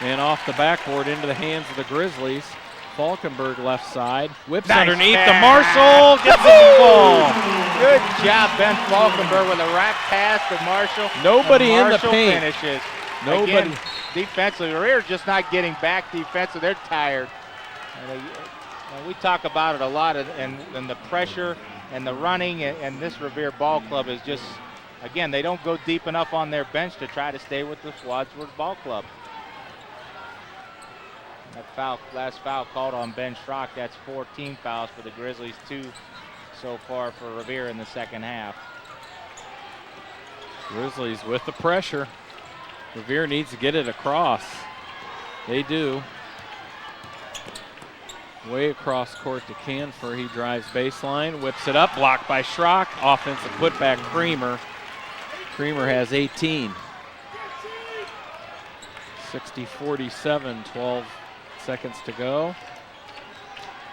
and off the backboard into the hands of the Grizzlies. Falkenberg left side, whips underneath to Marshall, gets the ball. Good job, Ben Falkenberg, with a rack pass to Marshall. Nobody in the paint. Finishes. Nobody. Again, defensively, Revere's just not getting back defensively. They're tired. And we talk about it a lot, and the pressure and the running, and this Revere ball club is just, again, they don't go deep enough on their bench to try to stay with this Wadsworth ball club. That last foul called on Ben Schrock. That's 14 fouls for the Grizzlies, 2 so far for Revere in the second half. Grizzlies with the pressure. Revere needs to get it across. They do. Way across court to Canfor. He drives baseline, whips it up, blocked by Schrock. Offensive putback, Creamer. Creamer has 18. 60-47, 12 seconds to go.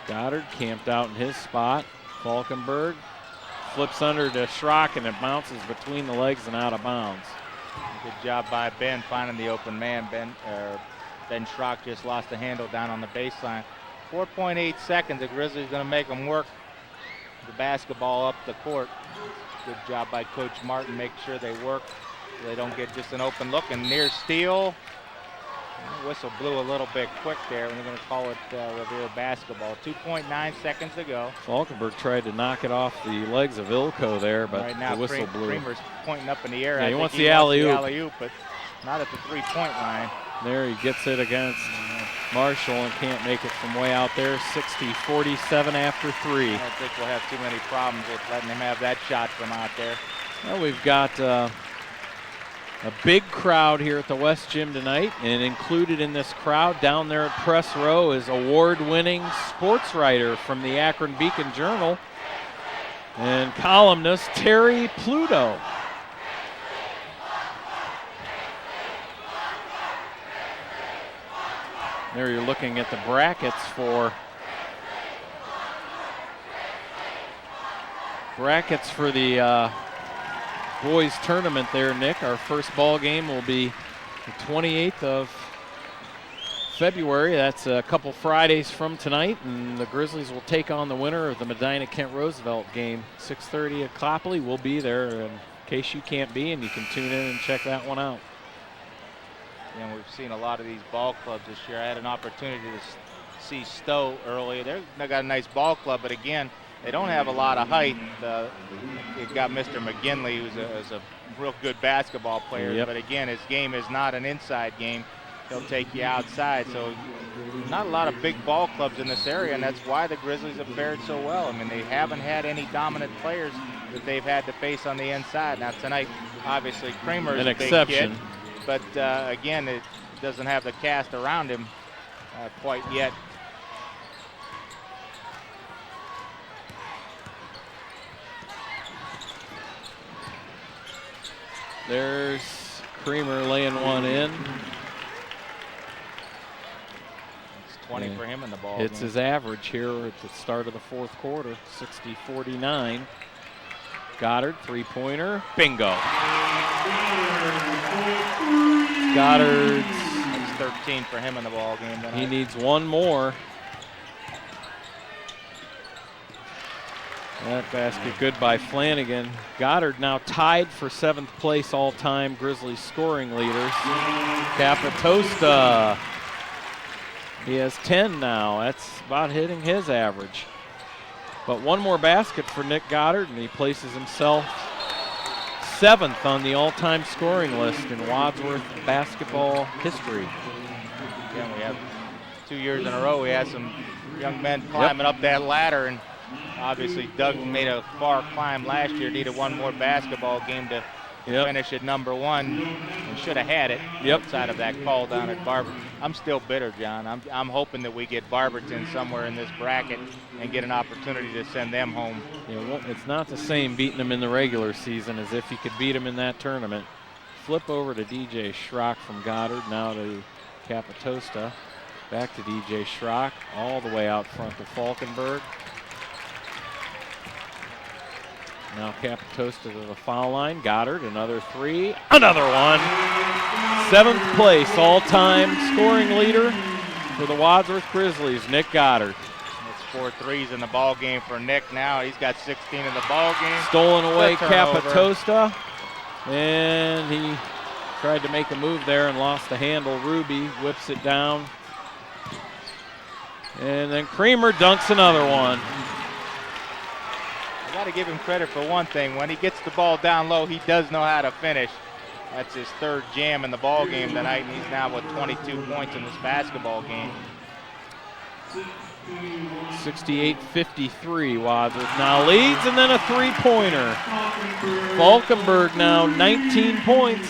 Goddard camped out in his spot. Falkenberg flips under to Schrock, and it bounces between the legs and out of bounds. Good job by Ben finding the open man. Ben Schrock just lost the handle down on the baseline. 4.8 seconds. The Grizzlies going to make them work the basketball up the court. Good job by Coach Martin. Make sure they work so they don't get just an open look. And near steal. The whistle blew a little bit quick there, and we're going to call it Revere basketball. 2.9 seconds to go. Falkenberg tried to knock it off the legs of Ilko there, but right now, the whistle blew. Creamer's pointing up in the air. Yeah, he wants the alley-oop. But not at the three-point line. There he gets it against Marshall and can't make it from way out there. 60-47 after 3. I don't think we'll have too many problems with letting him have that shot from out there. Well, we've got a big crowd here at the West Gym tonight, and included in this crowd down there at press row is award-winning sports writer from the Akron Beacon Journal and columnist Terry Pluto. There you're looking at the brackets for the boys tournament there, Nick. Our first ball game will be the 28th of February. That's a couple Fridays from tonight, and the Grizzlies will take on the winner of the Medina-Kent Roosevelt game. 6:30 at Copley. We'll be there in case you can't be, and you can tune in and check that one out. And we've seen a lot of these ball clubs this year. I had an opportunity to see Stowe earlier. They've got a nice ball club, but again, they don't have a lot of height. They've got Mr. McGinley, who's a real good basketball player. Yep. But again, his game is not an inside game. He'll take you outside. So not a lot of big ball clubs in this area, and that's why the Grizzlies have fared so well. I mean, they haven't had any dominant players that they've had to face on the inside. Now tonight, obviously, Kramer is an a big exception. kid. But again, it doesn't have the cast around him quite yet. There's Creamer laying one in. It's 20 for him in the ball. It's his average here at the start of the fourth quarter, 60-49. Goddard, three-pointer, bingo. Goddard's. That's 13 for him in the ball game tonight. He needs one more. That basket good by Flanagan. Goddard now tied for 7th place all-time Grizzlies scoring leaders. Capotosta. He has 10 now. That's about hitting his average. But one more basket for Nick Goddard, and he places himself 7th on the all-time scoring list in Wadsworth basketball history. Again, we have 2 years in a row. We had some young men climbing up that ladder, and obviously Doug made a far climb last year. Needed one more basketball game to finish at number 1, and should have had it outside of that call down at Barber. I'm still bitter, John. I'm hoping that we get Barberton somewhere in this bracket and get an opportunity to send them home. Yeah, well, it's not the same beating them in the regular season as if you could beat them in that tournament. Flip over to DJ Schrock from Goddard, now to Capotosta. Back to DJ Schrock, all the way out front to Falkenberg. Now Capotosta to the foul line. Goddard, another three, another one. 7th place all-time scoring leader for the Wadsworth Grizzlies, Nick Goddard. That's 4 threes in the ball game for Nick now. He's got 16 in the ball game. Stolen away Capotosta, and he tried to make a move there and lost the handle. Ruby whips it down. And then Creamer dunks another one. I got to give him credit for one thing. When he gets the ball down low, he does know how to finish. That's his 3rd jam in the ball game tonight, and he's now with 22 points in this basketball game. 68-53, Wadsworth now leads, and then a three-pointer. Falkenberg now 19 points.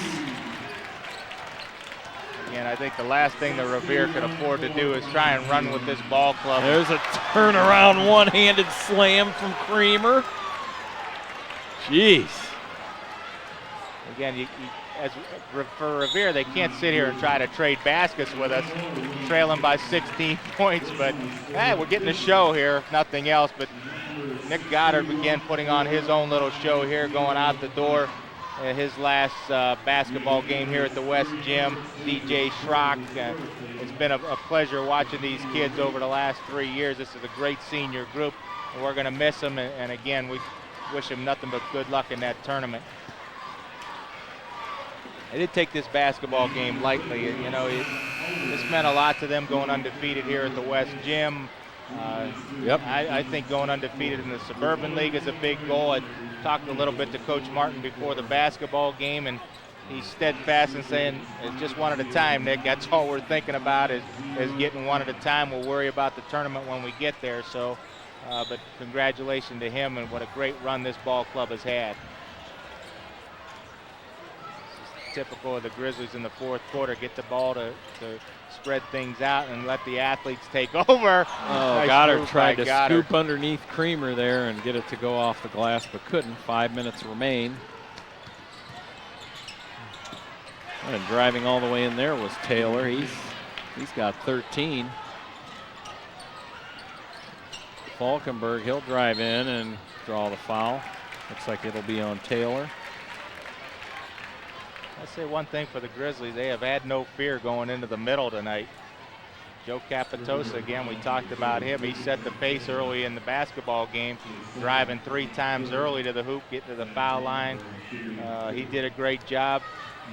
And I think the last thing that Revere could afford to do is try and run with this ball club. There's a turnaround one-handed slam from Creamer. Jeez. Again, for Revere, they can't sit here and try to trade baskets with us, trailing by 16 points. But hey, we're getting a show here, if nothing else. But Nick Goddard again putting on his own little show here, going out the door. His last basketball game here at the West Gym. DJ Schrock, it's been a pleasure watching these kids over the last 3 years. This is a great senior group, and we're going to miss them. And again, we wish him nothing but good luck in that tournament. I did take this basketball game lightly. You know, this meant a lot to them going undefeated here at the West Gym. I think going undefeated in the Suburban League is a big goal. I talked a little bit to Coach Martin before the basketball game, and he's steadfast in saying it's just one at a time, Nick. That's all we're thinking about is getting one at a time. We'll worry about the tournament when we get there. So, but congratulations to him, and what a great run this ball club has had. This is typical of the Grizzlies in the fourth quarter. Get the ball to spread things out and let the athletes take over. Oh, nice. Goddard tried to scoop underneath Creamer there and get it to go off the glass, but couldn't. 5 minutes remain. And driving all the way in there was Taylor. He's got 13. Falkenberg, he'll drive in and draw the foul. Looks like it'll be on Taylor. I'll say one thing for the Grizzlies, they have had no fear going into the middle tonight. Joe Capotosta, again, we talked about him. He set the pace early in the basketball game, driving 3 times early to the hoop, getting to the foul line. He did a great job.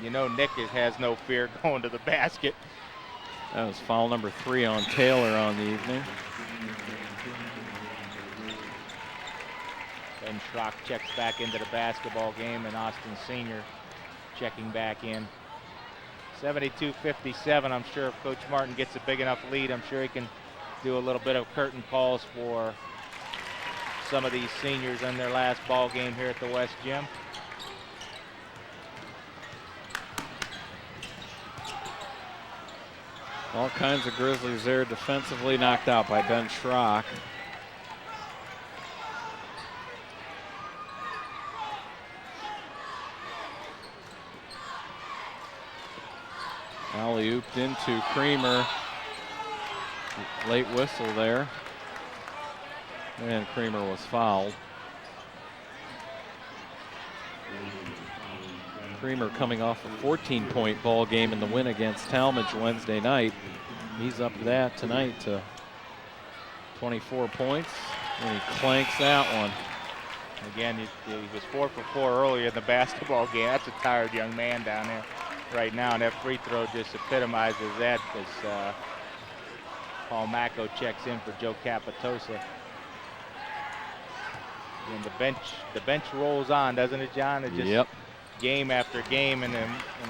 You know, Nick has no fear going to the basket. That was foul number 3 on Taylor on the evening. Ben Schrock checks back into the basketball game, and Austin Sr. checking back in. 72-57. I'm sure if Coach Martin gets a big enough lead, I'm sure he can do a little bit of curtain calls for some of these seniors in their last ball game here at the West Gym. All kinds of Grizzlies there defensively, knocked out by Ben Schrock. Alley-ooped into Creamer. Late whistle there. And Creamer was fouled. Creamer coming off a 14-point ball game in the win against Talmadge Wednesday night. He's up to that tonight to 24 points, and he clanks that one. Again, he was 4 for 4 earlier in the basketball game. That's a tired young man down there right now, and that free throw just epitomizes that as Paul Macco checks in for Joe Capotosta. And the bench rolls on, doesn't it, John? It just game after game, and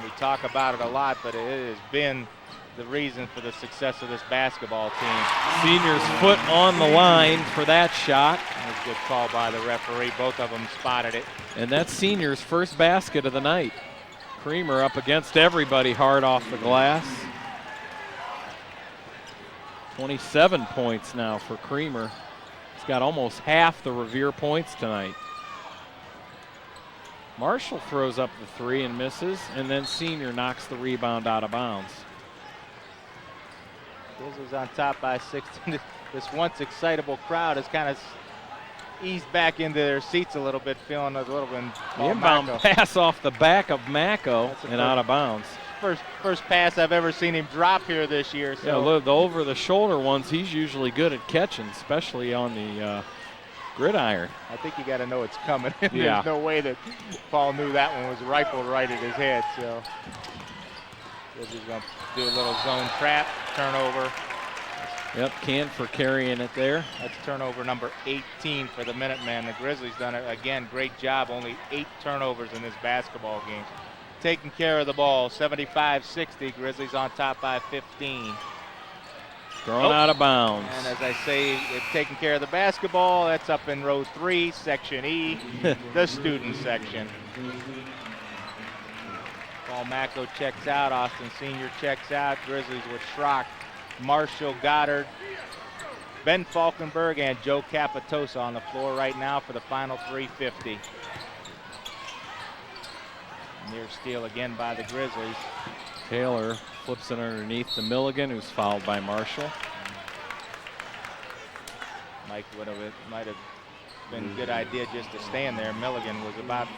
we talk about it a lot, but it has been the reason for the success of this basketball team. Senior's foot on the line for that shot. That was a good call by the referee. Both of them spotted it. And that's Senior's first basket of the night. Creamer up against everybody hard off the glass. 27 points now for Creamer. He's got almost half the Revere points tonight. Marshall throws up the three and misses, and then Senior knocks the rebound out of bounds. Grizzlies on top by 16. This once excitable crowd has kind of eased back into their seats a little bit, feeling a little bit. The inbound pass off the back of Macco and out of bounds. First pass I've ever seen him drop here this year. So. Yeah, look, the over-the-shoulder ones he's usually good at catching, especially on the gridiron. I think you got to know it's coming. Yeah. There's no way that Paul knew that one was rifled right at his head. So he's going to do a little zone trap, turnover. Yep, Canfor carrying it there. That's turnover number 18 for the Minutemen. The Grizzlies done it again. Great job. Only 8 turnovers in this basketball game. Taking care of the ball. 75-60. Grizzlies on top by 15. Thrown out of bounds. And as I say, it's taking care of the basketball. That's up in row 3, section E, the student section. Paul Macco checks out. Austin Senior checks out. Grizzlies with Schrock, Marshall, Goddard, Ben Falkenberg, and Joe Capotosta on the floor right now for the final 3:50. Near steal again by the Grizzlies. Taylor flips it underneath to Milligan, who's fouled by Marshall. Mike might have been a good idea just to stand there. Milligan was about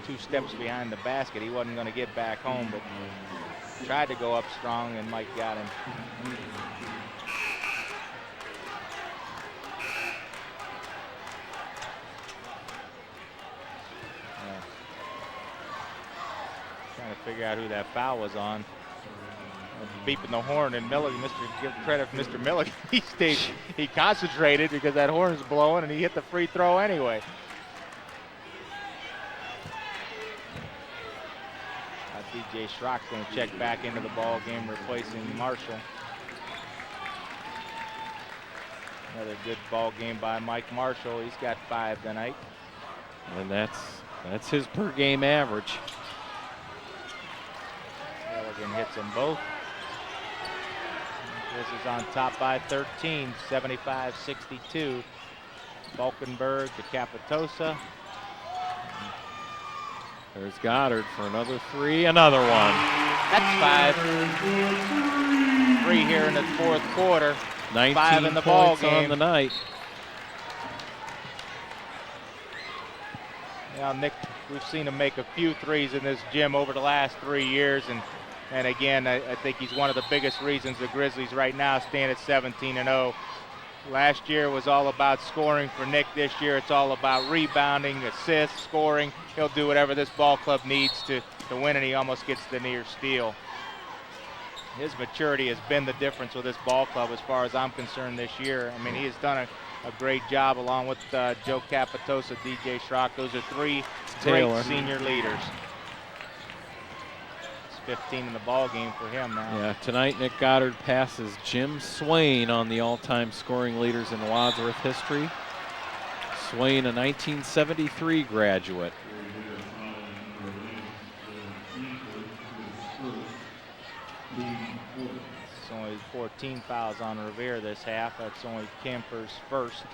2 steps behind the basket. He wasn't going to get back home, but tried to go up strong, and Mike got him. Trying to figure out who that foul was on. Beeping the horn, and Milligan, give credit to Mr. Milligan. He concentrated because that horn's blowing, and he hit the free throw anyway. DJ Schrock's going to check back into the ball game, replacing Marshall. Another good ball game by Mike Marshall. He's got 5 tonight. And that's his per game average. Milligan hits them both. This is on top by 13, 75-62. Falkenberg to Capotosta. There's Goddard for another 3, another one. That's 5. 3 here in the 4th quarter. 19 5 in the ball points game on the night. Now, Nick, we've seen him make a few threes in this gym over the last 3 years, and again, I think he's one of the biggest reasons the Grizzlies right now stand at 17-0. Last year was all about scoring for Nick. This year it's all about rebounding, assists, scoring. He'll do whatever this ball club needs to win, and he almost gets the near steal. His maturity has been the difference with this ball club as far as I'm concerned this year. I mean, he has done a great job along with Joe Capotosta, DJ Schrock. Those are 3 great senior leaders. 15 in the ball game for him now. Yeah, tonight Nick Goddard passes Jim Swain on the all-time scoring leaders in Wadsworth history. Swain, a 1973 graduate. It's only 14 fouls on Revere this half. That's only Kemper's first.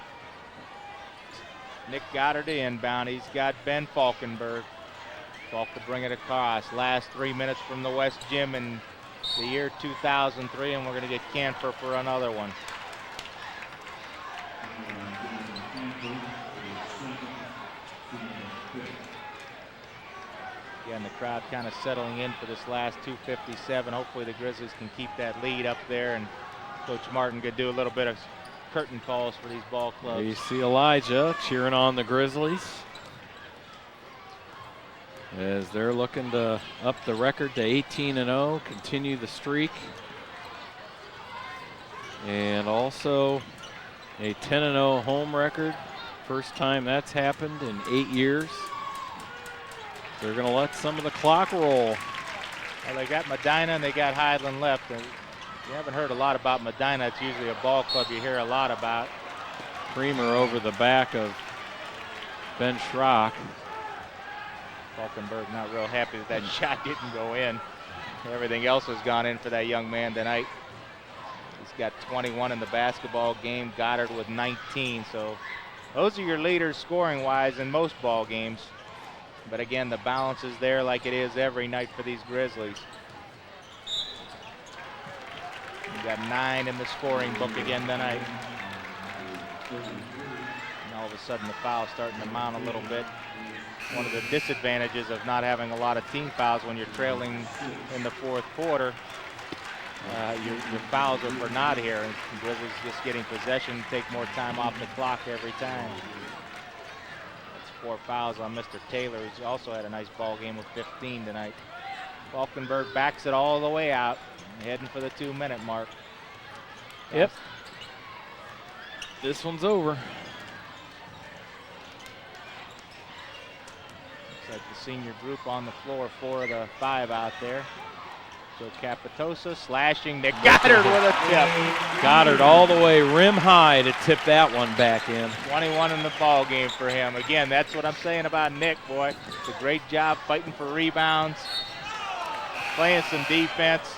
Nick Goddard inbound. He's got Ben Falkenberg. Falk to bring it across. Last 3 minutes from the West Gym, and the year 2003, and we're going to get Canfor for another one. Again, the crowd kind of settling in for this last 2:57. Hopefully the Grizzlies can keep that lead up there, and Coach Martin could do a little bit of curtain calls for these ball clubs. There you see Elijah cheering on the Grizzlies as they're looking to up the record to 18-0, continue the streak, and also a 10-0 home record. First time that's happened in 8 years. They're going to let some of the clock roll. Well, they got Medina and they got Highland left. And you haven't heard a lot about Medina. It's usually a ball club you hear a lot about. Creamer over the back of Ben Schrock. Falkenberg not real happy that that shot didn't go in. Everything else has gone in for that young man tonight. He's got 21 in the basketball game. Goddard with 19. So those are your leaders scoring-wise in most ball games. But again, the balance is there like it is every night for these Grizzlies. You got 9 in the scoring book again tonight. And all of a sudden the foul's starting to mount a little bit. One of the disadvantages of not having a lot of team fouls when you're trailing in the fourth quarter, your fouls are for naught here. And the Grizzlies just getting possession, take more time off the clock every time. 4 fouls on Mr. Taylor, who's also had a nice ball game with 15 tonight. Falkenberg backs it all the way out, heading for the 2-minute mark. Yep. This one's over. Looks like the senior group on the floor, 4 of the 5 out there. Joe Capotosta slashing Nick Goddard with a tip. Goddard all the way rim high to tip that one back in. 21 in the ball game for him. Again, that's what I'm saying about Nick, boy. It's a great job fighting for rebounds, playing some defense.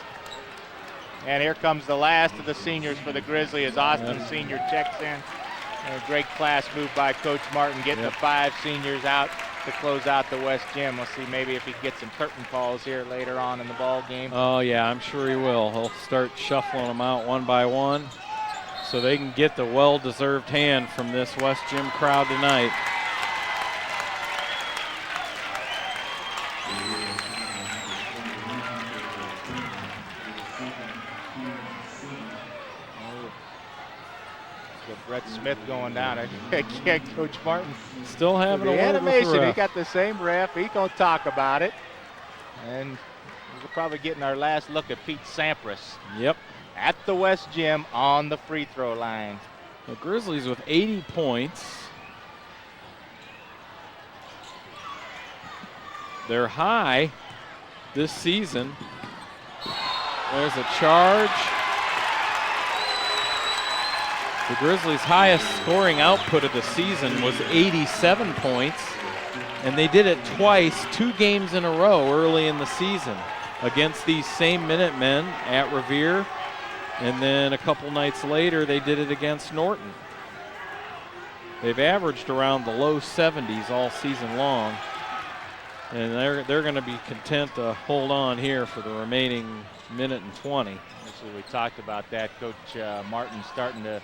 And here comes the last of the seniors for the Grizzlies as Austin Senior checks in. And a great class move by Coach Martin, getting the 5 seniors out to close out the West Gym. We'll see maybe if he can get some curtain calls here later on in the ball game. Oh yeah, I'm sure he will. He'll start shuffling them out one by one so they can get the well-deserved hand from this West Gym crowd tonight. Brett Smith going down. Again, Coach Martin still having a the word animation. with the He ref. got the same ref. He gonna talk about it, and we're probably getting our last look at Pete Sampras. Yep. At the West Gym on the free throw line. The Grizzlies with 80 points. They're high this season. There's a charge. The Grizzlies' highest scoring output of the season was 87 points, and they did it twice, 2 games in a row early in the season against these same Minutemen at Revere, and then a couple nights later they did it against Norton. They've averaged around the low 70s all season long, and they're going to be content to hold on here for the remaining minute and 20. We talked about that. Coach Martin starting to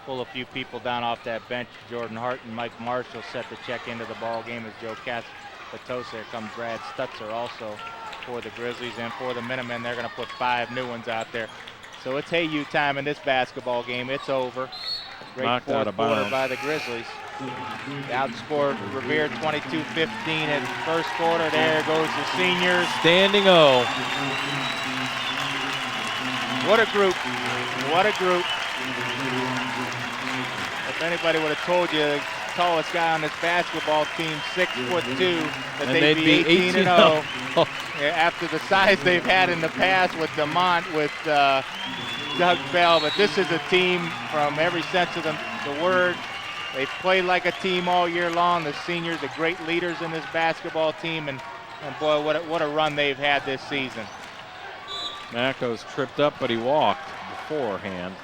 pull a few people down off that bench. Jordan Hart and Mike Marshall set to check into the ball game as Joe Capotosta. Here comes Brad Stutzer also for the Grizzlies, and for the Minutemen, they're going to put 5 new ones out there. So it's hey you time in this basketball game. It's over. Great Knocked out fourth of quarter bounds by the Grizzlies. They outscored Revere 22-15 in the first quarter. There goes the seniors. Standing O. What a group. What a group. If anybody would have told you the tallest guy on this basketball team, 6'2", that they'd be 18-0 after the size they've had in the past with DeMont, with Doug Bell. But this is a team from every sense of the word. They've played like a team all year long. The seniors are great leaders in this basketball team, and boy, what a run they've had this season. Macco's tripped up, but he walked beforehand.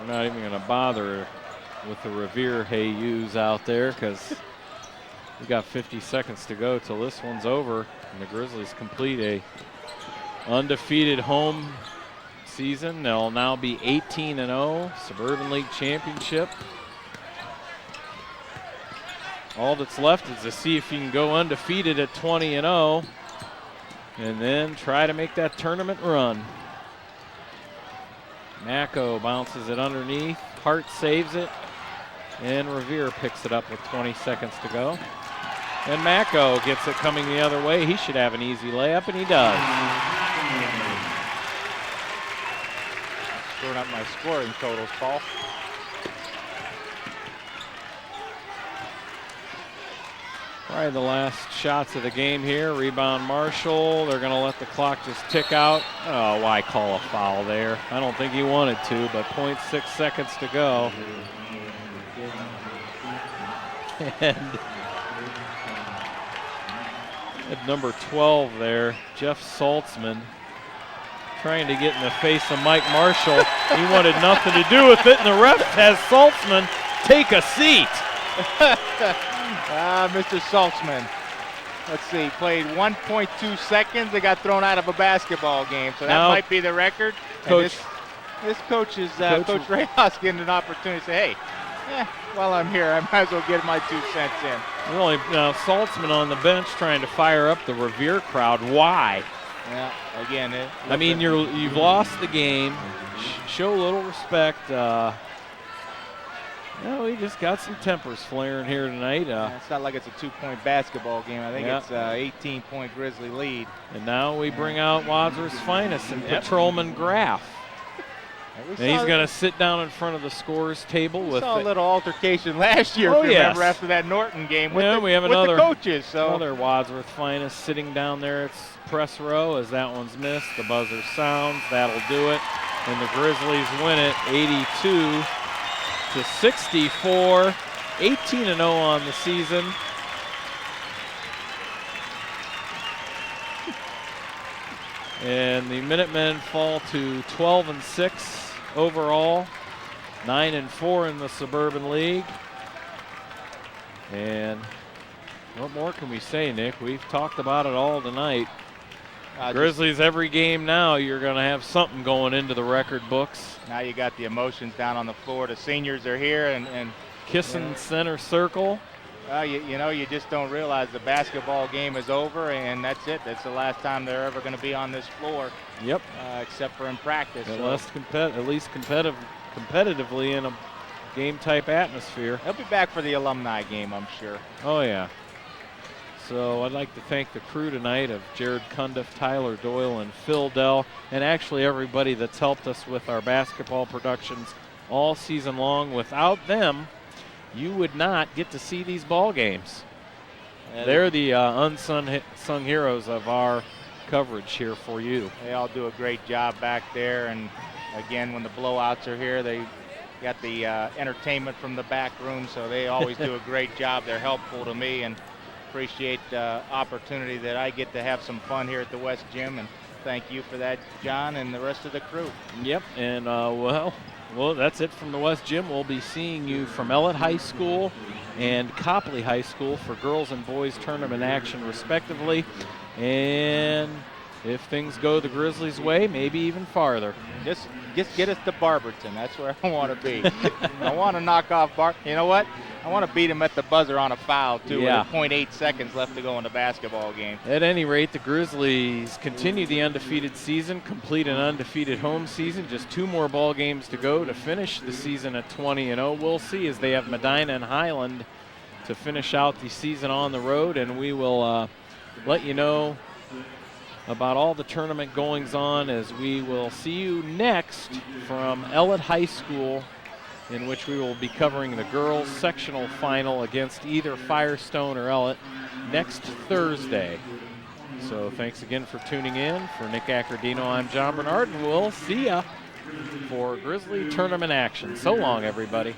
We're not even going to bother with the Revere Hayus out there because We got 50 seconds to go till this one's over, and the Grizzlies complete a undefeated home season. They'll now be 18-0, Suburban League Championship. All that's left is to see if you can go undefeated at 20-0 and then try to make that tournament run. Mako bounces it underneath. Hart saves it, and Revere picks it up with 20 seconds to go. And Mako gets it coming the other way. He should have an easy layup, and he does. Screwing up my scoring totals, Paul. Probably the last shots of the game here. Rebound Marshall. They're going to let the clock just tick out. Oh, why call a foul there? I don't think he wanted to, but 0.6 seconds to go. And at number 12 there, Jeff Saltzman, trying to get in the face of Mike Marshall. He wanted nothing to do with it, and the ref has Saltzman take a seat. Mr. Saltzman. Let's see, played 1.2 seconds. They got thrown out of a basketball game, so that might be the record. Coach, this coach is Coach Rayhouse getting an opportunity to say, hey, while I'm here, I might as well get my 2 cents in. Really, Saltzman on the bench trying to fire up the Revere crowd. Why? Yeah, again, I mean, you've lost the game. Show a little respect. We just got some tempers flaring here tonight. It's not like it's a 2-point basketball game. I think it's an 18-point Grizzly lead. And now we bring out Wadsworth's finest and Patrolman Graff. And he's going to sit down in front of the scorers table. We saw a little altercation last year, remember, after that Norton game with, we have another, the coaches. So another Wadsworth finest sitting down there. It's press row as that one's missed. The buzzer sounds. That'll do it. And the Grizzlies win it 82-64. 18-0 on the season. And the Minutemen fall to 12-6 overall, 9-4 in the Suburban League. And what more can we say, Nick? We've talked about it all tonight. Grizzlies, every game now, you're going to have something going into the record books. Now you got the emotions down on the floor. The seniors are here and kissing center circle. You just don't realize the basketball game is over, and that's it. That's the last time they're ever going to be on this floor. Yep. Except for in practice. At least competitively in a game-type atmosphere. They'll be back for the alumni game, I'm sure. Oh, yeah. So I'd like to thank the crew tonight of Jared Cundiff, Tyler Doyle, and Phil Dell, and actually everybody that's helped us with our basketball productions all season long. Without them, you would not get to see these ball games. They're the unsung heroes of our coverage here for you. They all do a great job back there, and again, when the blowouts are here, they got the entertainment from the back room, so they always do a great job. They're helpful to me, and appreciate the opportunity that I get to have some fun here at the West Gym, and thank you for that, John, and the rest of the crew. Yep, and well, that's it from the West Gym. We'll be seeing you from Ellett High School and Copley High School for girls and boys tournament action, respectively. And if things go the Grizzlies' way, maybe even farther. Just get us to Barberton. That's where I want to be. I want to knock off You know what? I want to beat him at the buzzer on a foul, too, with 0.8 seconds left to go in the basketball game. At any rate, the Grizzlies continue the undefeated season, complete an undefeated home season. Just 2 more ball games to go to finish the season at 20-0. We'll see, as they have Medina and Highland to finish out the season on the road, and we will let you know about all the tournament goings-on as we will see you next from Ellett High School, in which we will be covering the girls' sectional final against either Firestone or Ellett next Thursday. So thanks again for tuning in. For Nick Accordino, I'm John Bernard, and we'll see ya for Grizzly tournament action. So long, everybody.